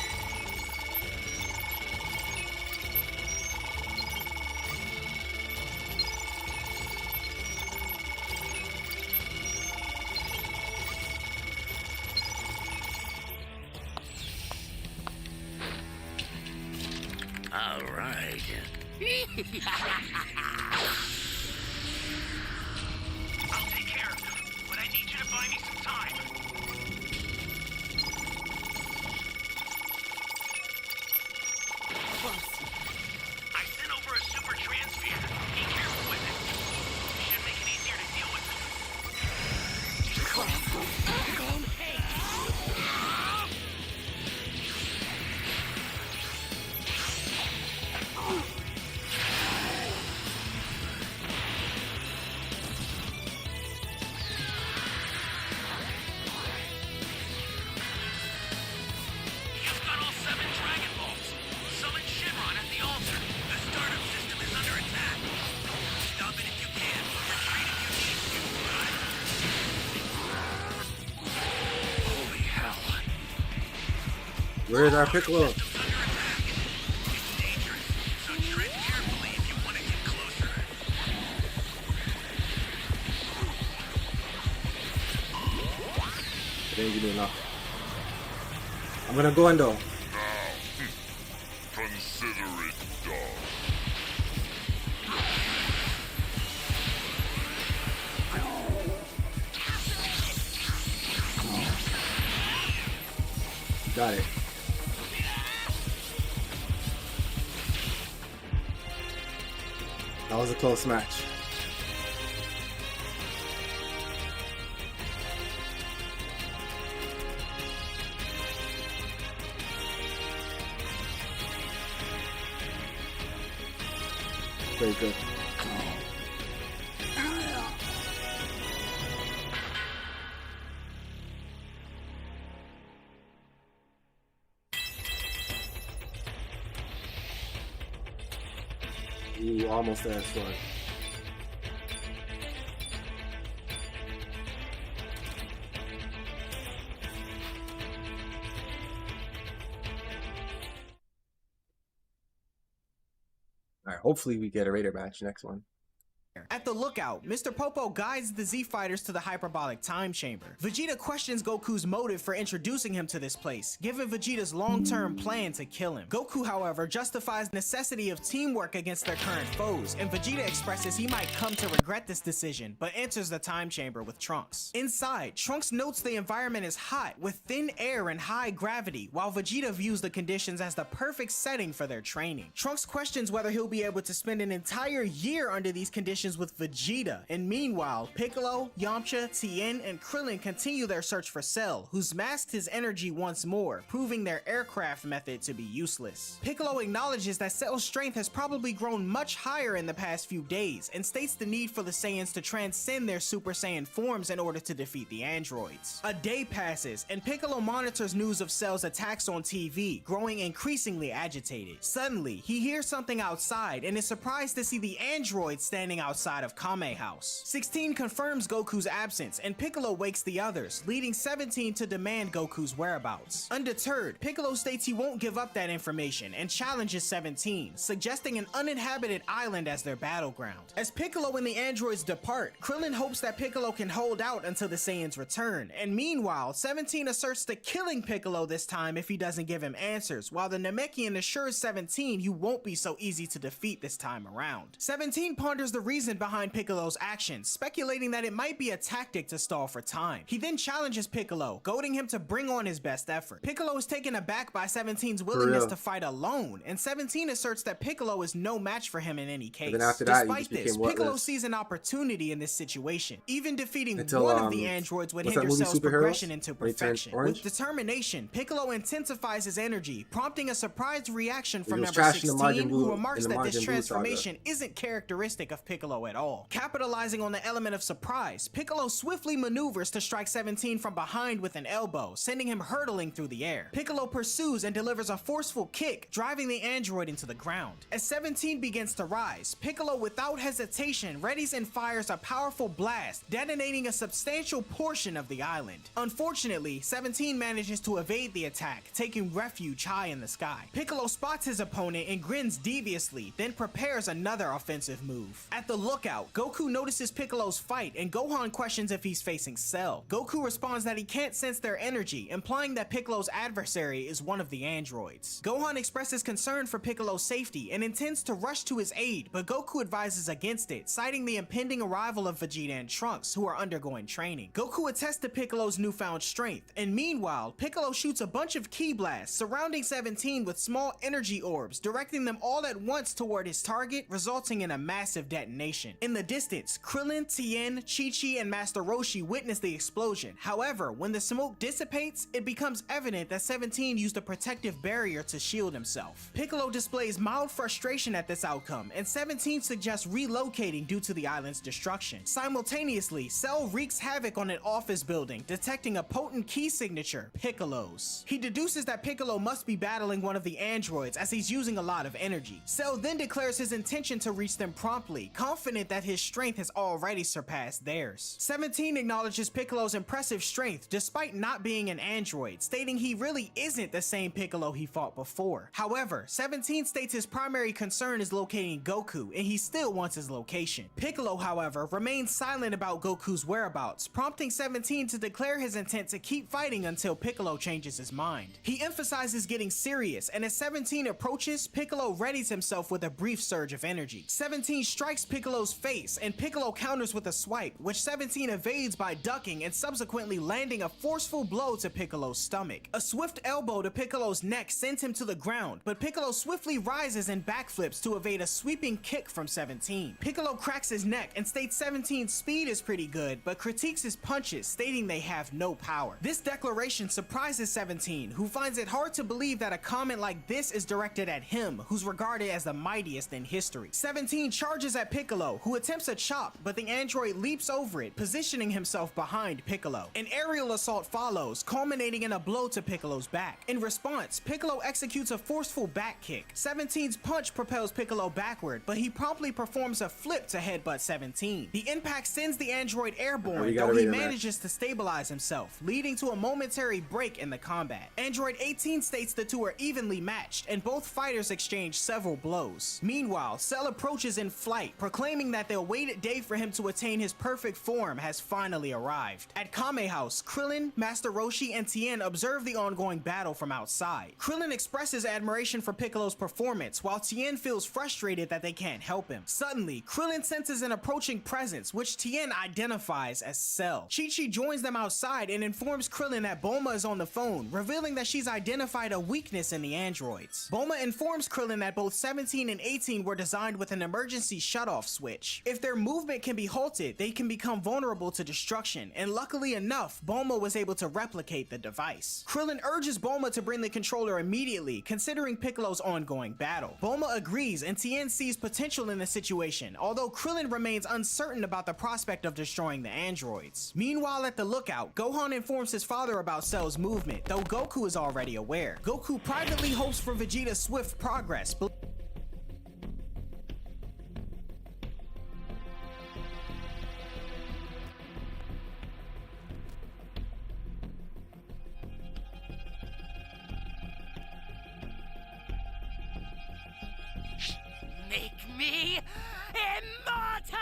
All right. I'll take care of them, but I need you to buy me some time. I sent over a super transfer. Be careful. Where's our Piccolo? It's dangerous, so tread carefully if you want to get closer. It didn't give me enough. I'm gonna go in though. Consider it done. Got it. That was a close match. Very good. Ooh, almost there, Sword. Alright, hopefully we get a Raider match next one. At the lookout, Mr. Popo guides the Z Fighters to the hyperbolic time chamber. Vegeta questions Goku's motive for introducing him to this place, given Vegeta's long-term plan to kill him. Goku, however, justifies necessity of teamwork against their current foes, and Vegeta expresses he might come to regret this decision, but enters the time chamber with Trunks. Inside, Trunks notes the environment is hot, with thin air and high gravity, while Vegeta views the conditions as the perfect setting for their training. Trunks questions whether he'll be able to spend an entire year under these conditions with Vegeta, and meanwhile, Piccolo, Yamcha, Tien, and Krillin continue their search for Cell, who's masked his energy once more, proving their aircraft method to be useless. Piccolo acknowledges that Cell's strength has probably grown much higher in the past few days, and states the need for the Saiyans to transcend their Super Saiyan forms in order to defeat the androids. A day passes, and Piccolo monitors news of Cell's attacks on TV, growing increasingly agitated. Suddenly, he hears something outside, and is surprised to see the androids standing outside of Kame House. 16 confirms Goku's absence, and Piccolo wakes the others, leading 17 to demand Goku's whereabouts. Undeterred, Piccolo states he won't give up that information and challenges 17, suggesting an uninhabited island as their battleground. As Piccolo and the androids depart, Krillin hopes that Piccolo can hold out until the Saiyans return, and meanwhile, 17 asserts to killing Piccolo this time if he doesn't give him answers, while the Namekian assures 17 he won't be so easy to defeat this time around. 17 ponders the reason behind Piccolo's actions, speculating that it might be a tactic to stall for time. He then challenges Piccolo, goading him to bring on his best effort. Piccolo is taken aback by 17's willingness to fight alone, and 17 asserts that Piccolo is no match for him in any case. Then after that, despite this, Piccolo sees an opportunity in this situation. Even defeating one of the androids would hinder Cell's progression into perfection. With determination, Piccolo intensifies his energy, prompting a surprised reaction from number 16, who remarks that this transformation isn't characteristic of Piccolo at all. Capitalizing on the element of surprise, Piccolo swiftly maneuvers to strike 17 from behind with an elbow, sending him hurtling through the air. Piccolo pursues and delivers a forceful kick, driving the android into the ground. As 17 begins to rise, Piccolo without hesitation readies and fires a powerful blast, detonating a substantial portion of the island. Unfortunately, 17 manages to evade the attack, taking refuge high in the sky. Piccolo spots his opponent and grins deviously, then prepares another offensive move. At the lookout, Goku notices Piccolo's fight, and Gohan questions if he's facing Cell. Goku responds that he can't sense their energy, implying that Piccolo's adversary is one of the androids. Gohan expresses concern for Piccolo's safety and intends to rush to his aid, but Goku advises against it, citing the impending arrival of Vegeta and Trunks, who are undergoing training. Goku attests to Piccolo's newfound strength, and meanwhile, Piccolo shoots a bunch of ki blasts, surrounding 17 with small energy orbs, directing them all at once toward his target, resulting in a massive detonation. In the distance, Krillin, Tien, Chi-Chi, and Master Roshi witness the explosion. However, when the smoke dissipates, it becomes evident that 17 used a protective barrier to shield himself. Piccolo displays mild frustration at this outcome, and 17 suggests relocating due to the island's destruction. Simultaneously, Cell wreaks havoc on an office building, detecting a potent key signature, Piccolo's. He deduces that Piccolo must be battling one of the androids as he's using a lot of energy. Cell then declares his intention to reach them promptly, confident that his strength has already surpassed theirs. 17 acknowledges Piccolo's impressive strength despite not being an android, stating he really isn't the same Piccolo he fought before. However, 17 states his primary concern is locating Goku, and he still wants his location. Piccolo, however, remains silent about Goku's whereabouts, prompting 17 to declare his intent to keep fighting until Piccolo changes his mind. He emphasizes getting serious, and as 17 approaches, Piccolo readies himself with a brief surge of energy. 17 strikes Piccolo's face, and Piccolo counters with a swipe, which 17 evades by ducking and subsequently landing a forceful blow to Piccolo's stomach. A swift elbow to Piccolo's neck sends him to the ground, but Piccolo swiftly rises and backflips to evade a sweeping kick from 17. Piccolo cracks his neck and states 17's speed is pretty good, but critiques his punches, stating they have no power. This declaration surprises 17, who finds it hard to believe that a comment like this is directed at him, who's regarded as the mightiest in history. 17 charges at Piccolo, who attempts a chop, but the android leaps over it, positioning himself behind Piccolo. An aerial assault follows, culminating in a blow to Piccolo's back. In response, Piccolo executes a forceful back kick. 17's punch propels Piccolo backward, but he promptly performs a flip to headbutt 17. The impact sends the android airborne, though he manages to stabilize himself, leading to a momentary break in the combat. Android 18 states the two are evenly matched, and both fighters exchange several blows. Meanwhile, Cell approaches in flight, proclaiming that the awaited day for him to attain his perfect form has finally arrived. At Kame House, Krillin, Master Roshi, and Tien observe the ongoing battle from outside. Krillin expresses admiration for Piccolo's performance, while Tien feels frustrated that they can't help him. Suddenly, Krillin senses an approaching presence, which Tien identifies as Cell. Chi-Chi joins them outside and informs Krillin that Bulma is on the phone, revealing that she's identified a weakness in the androids. Bulma informs Krillin that both 17 and 18 were designed with an emergency shutoff switch. If their movement can be halted, they can become vulnerable to destruction, and luckily enough, Bulma was able to replicate the device. Krillin urges Bulma to bring the controller immediately, considering Piccolo's ongoing battle. Bulma agrees, and Tien sees potential in the situation, although Krillin remains uncertain about the prospect of destroying the androids. Meanwhile, at the lookout, Gohan informs his father about Cell's movement, though Goku is already aware. Goku privately hopes for Vegeta's swift progress, but Make me immortal!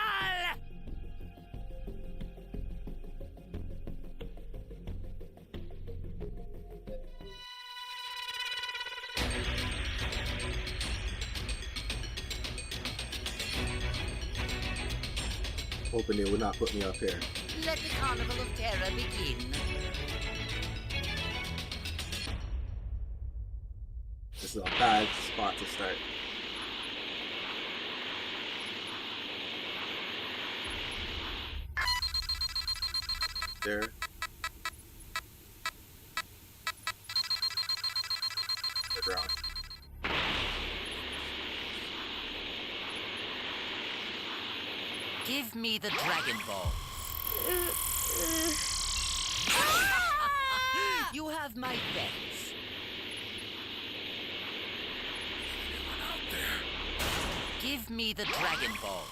Hoping they would not put me up here. Let the carnival of terror begin. This is a bad spot to start. There. The ground. Give me the Dragon Ball. You have my thanks. Anyone out there? Give me the Dragon Ball.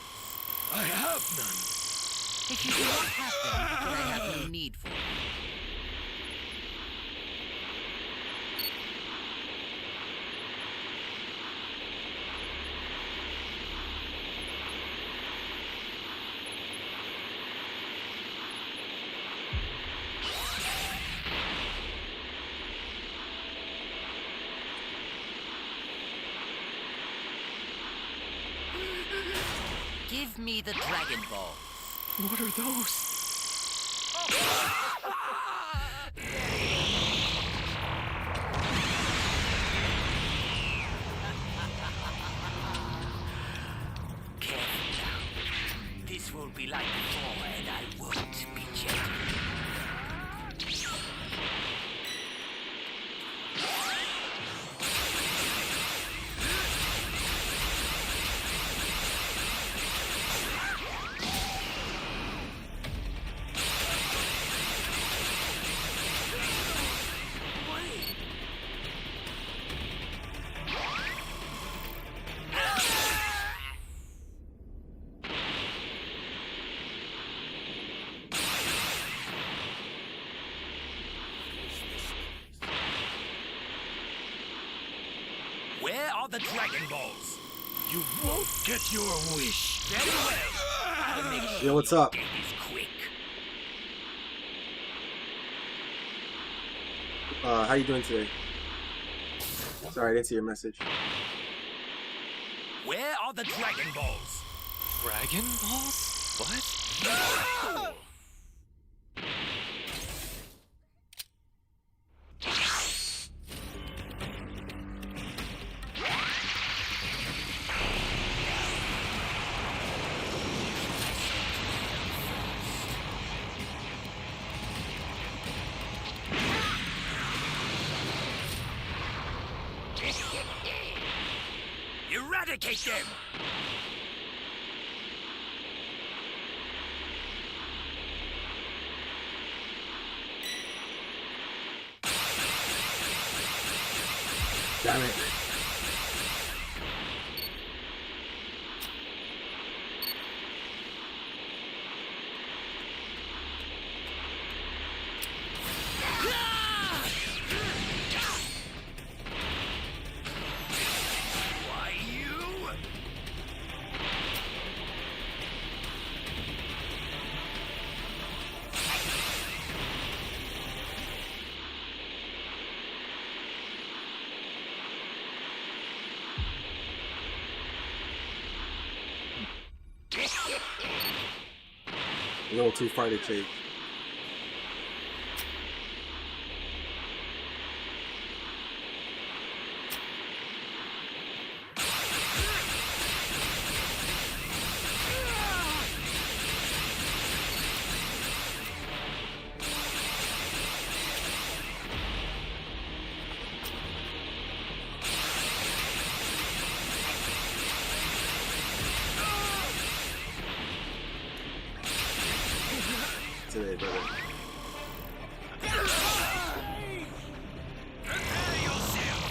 I have none. If you do not have them, then I have no need for them. Give me the Dragon Ball. What are those? Careful now. This won't be like before, and I won't be gentle. are the Dragon Balls? You won't get your wish. Very well. I'll make sure Yo, what's up? your death is quick. How you doing today? Sorry, I didn't see your message. Where are the Dragon Balls? Dragon Balls? What? Eradicate them! Damn it. Why, you? A little too far to take. Today, brother. Prepare yourself!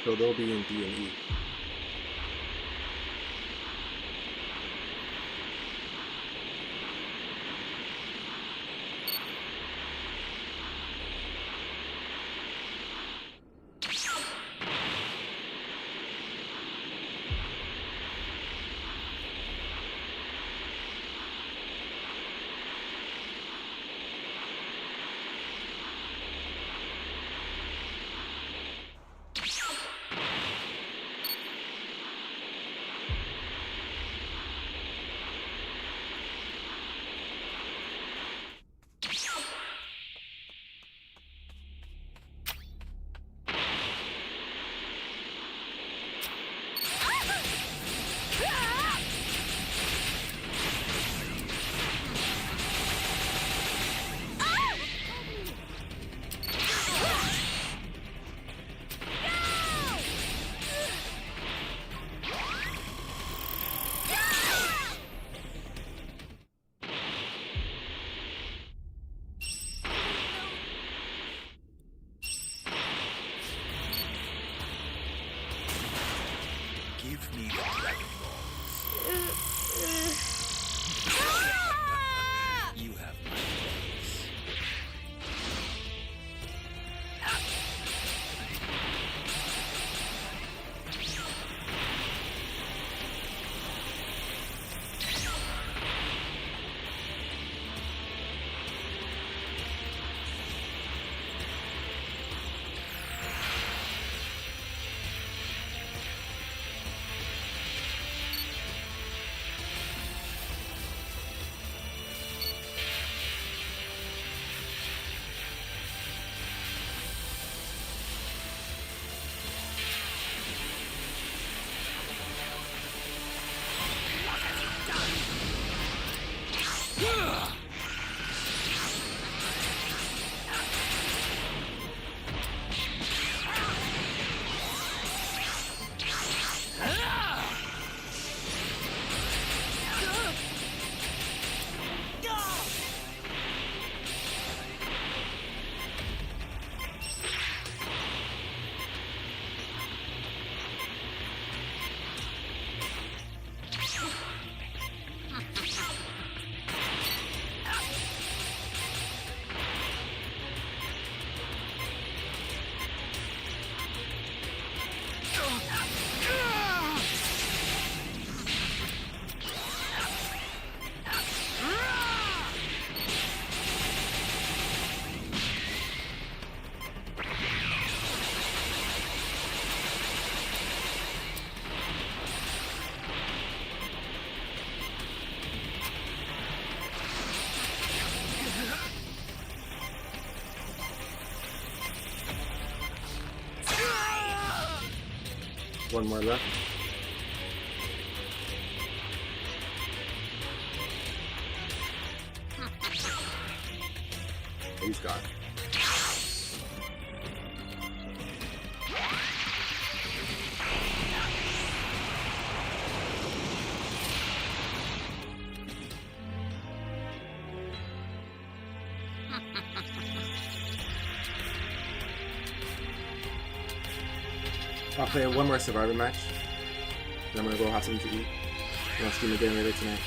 So they'll be in D&E. Give me the Dragon Balls. You have my thanks. One more left. He's got it. I'll play one more Survivor match. Then I'm gonna go have something to eat. And I'll stream again later tonight.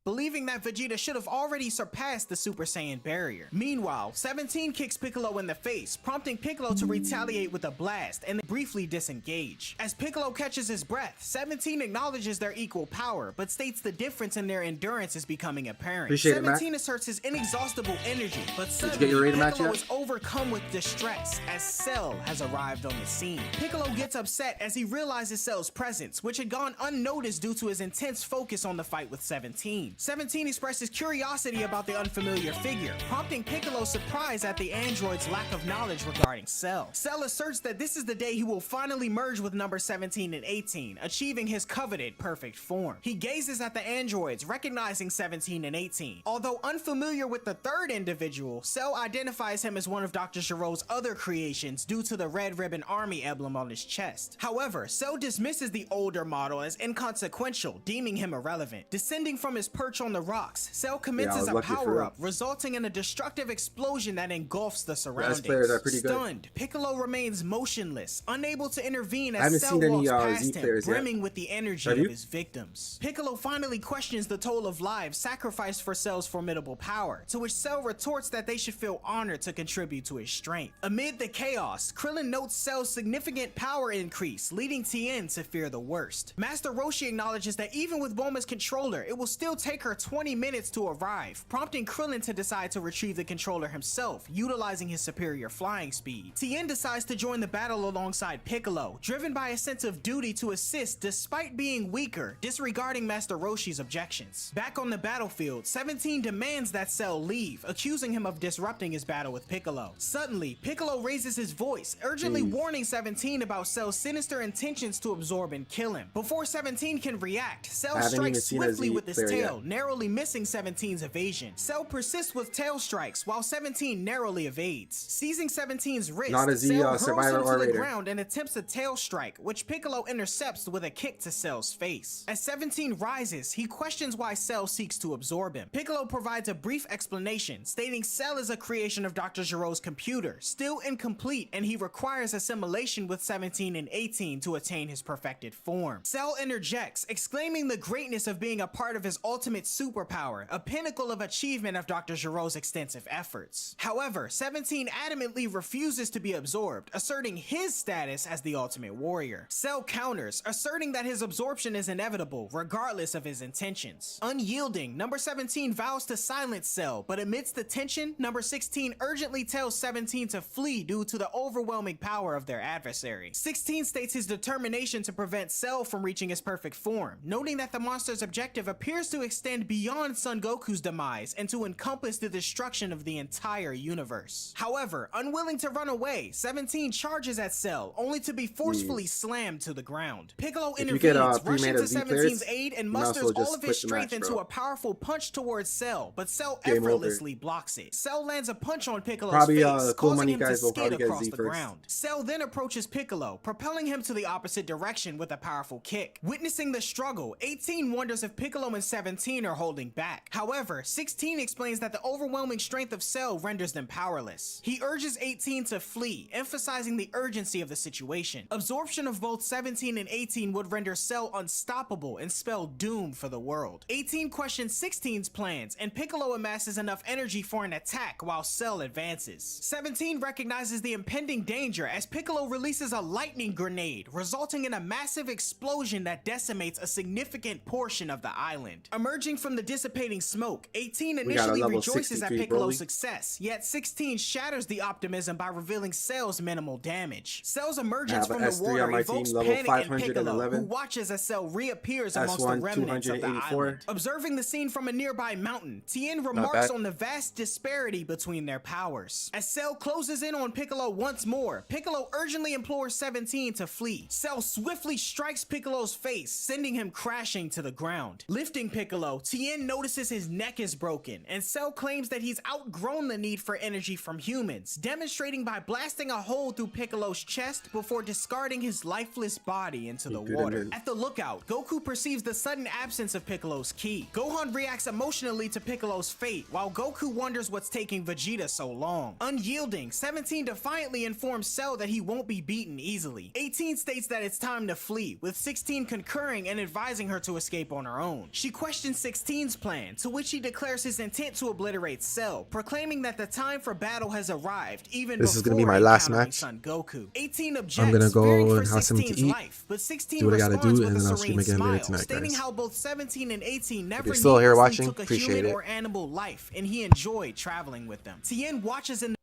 Believing that Vegeta should have already surpassed the Super Saiyan barrier. Meanwhile, 17 kicks Piccolo in the face, prompting Piccolo to retaliate with a blast and then briefly disengage. As Piccolo catches his breath, 17 acknowledges their equal power, but states the difference in their endurance is becoming apparent. Appreciate it, 17 asserts his inexhaustible energy, but Did you get your suddenly rated match Piccolo yet? is overcome with distress as Cell has arrived on the scene. Piccolo gets upset as he realizes Cell's presence, which had gone unnoticed due to his intense focus on the fight with 17. 17 expresses curiosity about the unfamiliar figure, prompting Piccolo's surprise at the android's lack of knowledge regarding Cell. Cell asserts that this is the day he will finally merge with number 17 and 18, achieving his coveted perfect form. He gazes at the androids, recognizing 17 and 18. Although unfamiliar with the third individual, Cell identifies him as one of Dr. Gero's other creations due to the Red Ribbon Army emblem on his chest. However, Cell dismisses the older model as inconsequential, deeming him irrelevant. Descending from his perch on the rocks, Cell commences a lucky for power-up, real. resulting in a destructive explosion that engulfs the surroundings. players are pretty good. Stunned, Piccolo remains motionless, unable to intervene I haven't as Cell seen any, walks Z past him, players yet. brimming with the energy Have of you? his victims. Piccolo finally questions the toll of lives sacrificed for Cell's formidable power, to which Cell retorts that they should feel honored to contribute to his strength. Amid the chaos, Krillin notes Cell's significant power increase, leading Tien to fear the worst. Master Roshi acknowledges that even with Bulma's controller, it will still take her 20 minutes to arrive, prompting Krillin to decide to retrieve the controller himself, utilizing his superior flying speed. Tien decides to join the battle alongside Piccolo, driven by a sense of duty to assist despite being weaker, disregarding Master Roshi's objections. Back on the battlefield, 17 demands that Cell leave, accusing him of disrupting his battle with Piccolo. Suddenly, Piccolo raises his voice, urgently warning 17 about Cell's sinister intentions to absorb and kill him. Before 17 can react, Cell I haven't even strikes seen a swiftly Z with his player tail, yet. narrowly missing 17's evasion. Cell persists with tail strikes while 17 narrowly evades. Seizing 17's wrist, Not a Z, Cell hurls survivor him to or the raider. ground and attempts a tail strike, which Piccolo intercepts with a kick to Cell's face. As 17 rises, he questions why Cell seeks to absorb him. Piccolo provides a brief explanation, stating Cell is a creation of Dr. Gero's computer, still incomplete, and he requires assimilation with 17 and 18 to attain his perfected form. Cell interjects, exclaiming the greatness of being a part of his ultimate superpower, a pinnacle of achievement of Dr. Gero's extensive efforts. However, 17 adamantly refuses to be absorbed, asserting his status as the ultimate warrior. Cell counters, asserting that his absorption is inevitable, regardless of his intentions. Unyielding, number 17 vows to silence Cell, but amidst the tension, number 16 urgently tells 17 to flee due to the overwhelming power of their adversary. 16 states his determination to prevent Cell from reaching his perfect form, noting that the monster's objective appears to extend beyond Son Goku's demise and to encompass the destruction of the entire universe. However, unwilling to run away, 17 charges at Cell, only to be forcefully slammed to the ground. Piccolo If you intervenes, get, rushing three-man to of Z 17's players, aid and you might as musters well just all of quit his the strength match, into bro. a powerful punch towards Cell, but Cell Game over. effortlessly blocks it. Cell lands a punch on Piccolo's Probably, face, Cool causing Money him to guys will skid probably get across Z the first. ground. Cell then approaches Piccolo, propelling him to the opposite direction with a powerful kick. Witnessing the struggle, 18 wonders if Piccolo and 17 are holding back. However, 16 explains that the overwhelming strength of Cell renders them powerless. He urges 18 to flee, emphasizing the urgency of the situation. Absorption of both 17 and 18 would render Cell unstoppable and spell doom for the world. 18 questions 16's plans, and Piccolo amasses enough energy for an attack while Cell advances. 17 recognizes the impending danger as Piccolo releases a lightning grenade, resulting in a massive explosion that decimates a significant portion of the island. Emerging Emerging from the dissipating smoke, 18 got a initially level rejoices at 63 Piccolo's Broly. success, yet 16 shatters the optimism by revealing Cell's minimal damage. Cell's emergence I have from an the S3 water on my team, evokes level panic in Piccolo, 511. who watches as Cell reappears amongst the S1 remnants of the 284. island. Observing the scene from a nearby mountain, Tien bad. remarks on the vast disparity between their powers. As Cell closes in on Piccolo once more, Piccolo urgently implores 17 to flee. Cell swiftly strikes Piccolo's face, sending him crashing to the ground. Lifting Piccolo, Tien notices his neck is broken, and Cell claims that he's outgrown the need for energy from humans, demonstrating by blasting a hole through Piccolo's chest before discarding his lifeless body into the water. At the lookout, Goku perceives the sudden absence of Piccolo's ki. Gohan reacts emotionally to Piccolo's fate, while Goku wonders what's taking Vegeta so long. Unyielding, 17 defiantly informs Cell that he won't be beaten easily. 18 states that it's time to flee, with 16 concurring and advising her to escape on her own. She questions 16's plan, to which he declares his intent to obliterate Cell, proclaiming that the time for battle has arrived even This is before gonna be my last encountering match. Son Goku. 18 objects, I'm gonna go fearing for and have something to 16's eat, life, but 16 do what I gotta responds do, with and a then I'll stream serene again later smile, tonight, stating guys. how both 17 and 18 never you're still here needlessly watching, took a appreciate human it. or animal life, and he enjoyed traveling with them. Tien watches in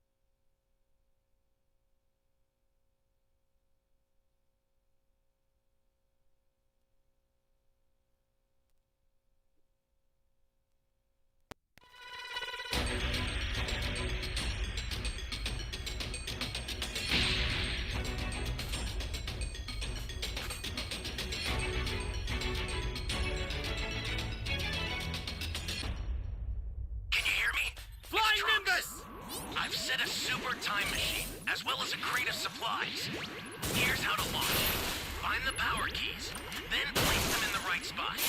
Can you hear me? Flying It's Trunks. Nimbus! I've set a super time machine, as well as a crate of supplies. Here's how to launch. Find the power keys, then place them in the right spot.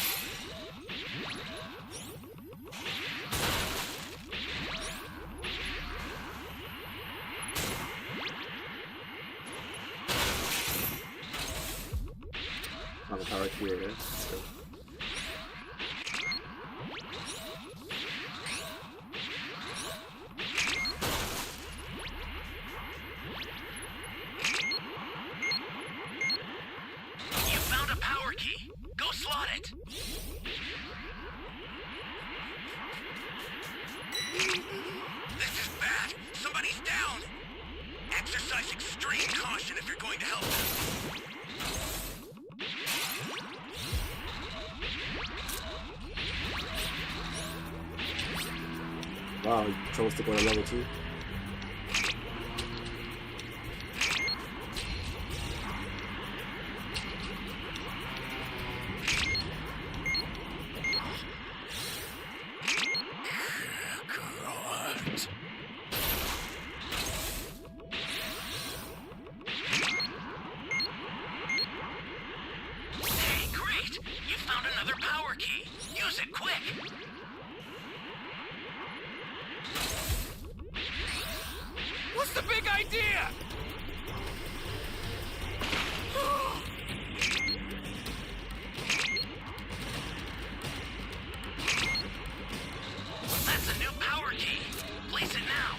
On the power creator. So, You found a power key. Go slot it. This is bad. Somebody's down. Exercise extreme caution if you're going to help them. wow, he chose to go to level 2. Hey, great! You found another power key. Use it quick. What's the big idea? That's a new power key. Place it now.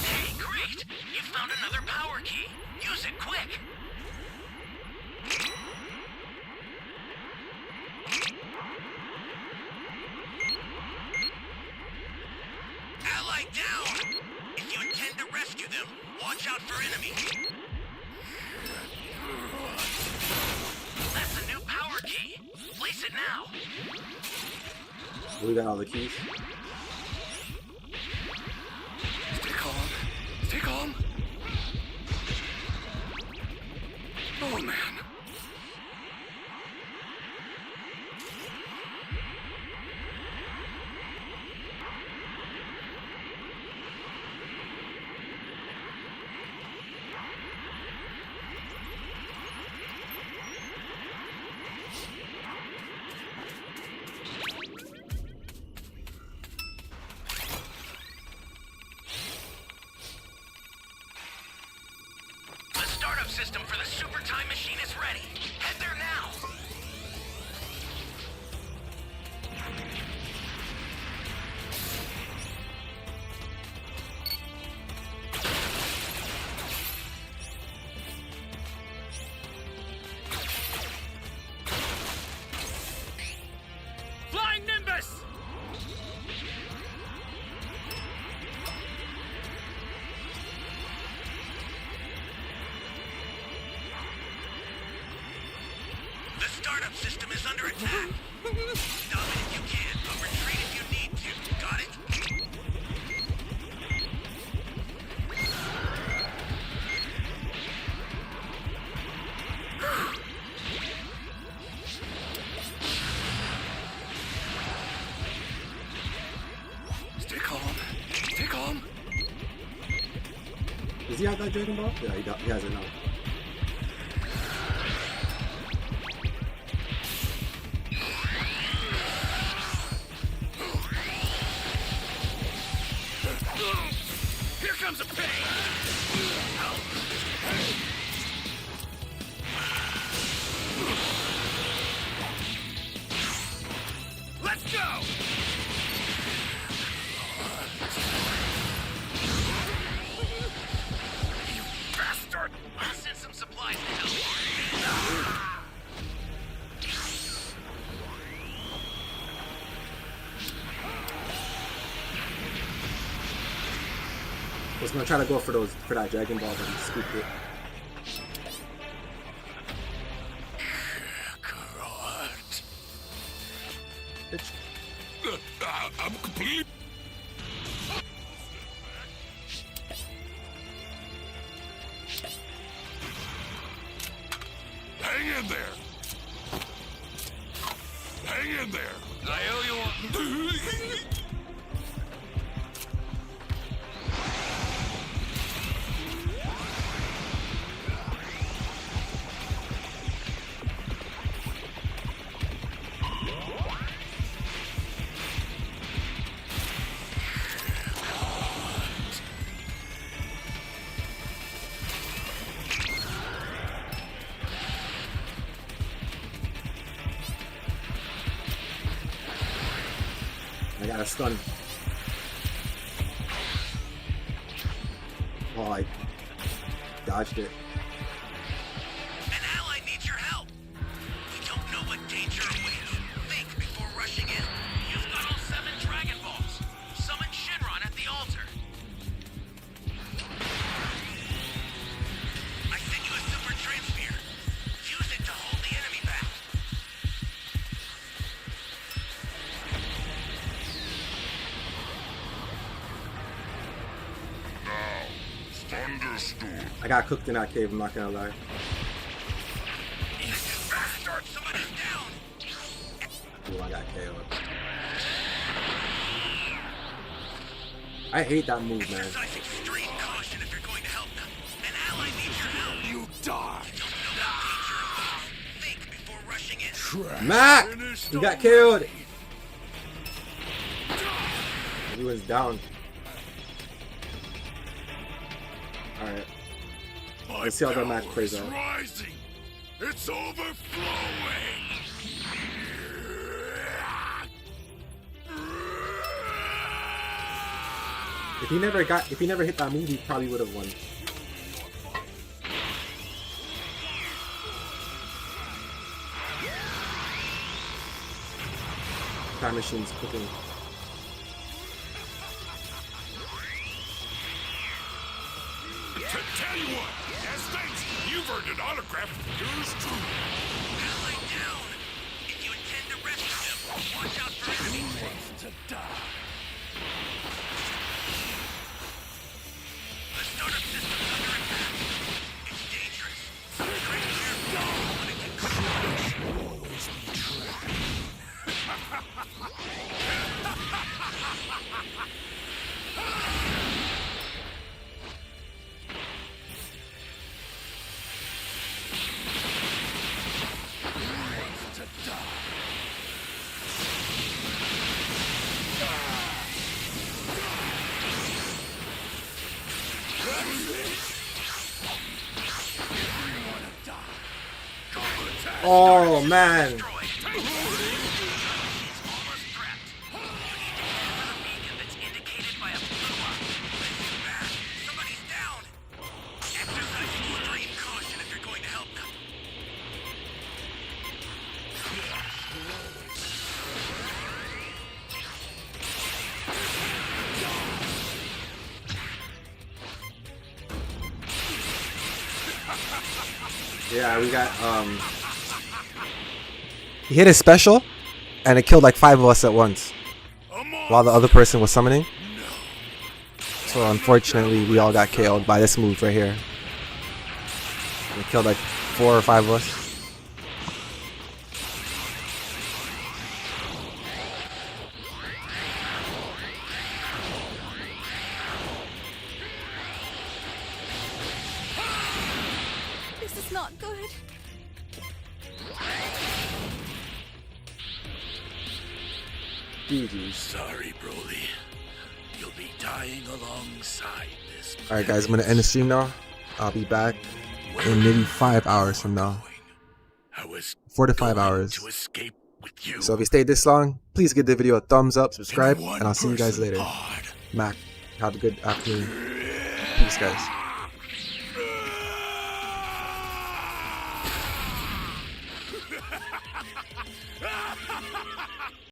Hey, great! You found another power key. Use it quick. Ally down! If you intend to rescue them, watch out for enemies. That's a new power key. Place it now. We got all the keys. Stay calm. Stay calm. Oh, man. system for the super time machine is ready. Head there now. Flying Nimbus! The startup system is under attack. Stop it if you can, but retreat if you need to. Got it? Stay calm. Stay calm. Does he have that Dragon Ball? Yeah, he has it now. Here comes a pain! Let's go! You bastard! I'll send some supplies to help. I was gonna try to go for that Dragon Ball, but he scooped it. Correct. Bitch. I'm complete. Hang in there. Hang in there. I owe you one. I got a stun. Oh, I dodged it. An ally needs your help. We don't know what danger awaits. Think before rushing in. You've got all 7 Dragon Balls. Summon Shenron at the altar. I sent you a super transfer. Use it to hold the enemy back. Understood. I got cooked in that cave, I'm not gonna lie. Bastard, somebody's down. Ooh, I got KO'd. I hate that move, man. Exercise extreme caution if you're going to help them. An ally needs your help. You die. Don't know what danger awaits. Think before rushing in. Mac! He got killed! Everyone's down. Alright. Let's see how that match plays out. Rising. It's overflowing. If he never hit that move, he probably would have won. Time machine's cooking. Tell you what, as thanks, you've earned an autograph from yours truly. Ally down. If you intend to rescue them, watch out for enemies. Who wants to die? The startup system's under attack. It's dangerous. Tread carefully when it can Always be trapped. Who wants to die? Oh man. Destroyed. She's almost prepped. You need to head for the beacon that's indicated by a blue eye. Somebody's down. Exercise extreme caution if you're going to help them. Yeah, we got he hit his special and it killed like 5 of us at once while the other person was summoning. So unfortunately we all got killed by this move right here. It killed like 4 or 5 of us. This is not good. GG. Sorry, Broly. You'll be dying alongside this. Alright guys, I'm gonna end the stream now. I'll be back in maybe 5 hours from now. I was 4 to 5 going hours. to escape with you. So if you stayed this long, please give the video a thumbs up, subscribe, In one and I'll see you guys person later. pod. Mac, have a good afternoon. Peace guys.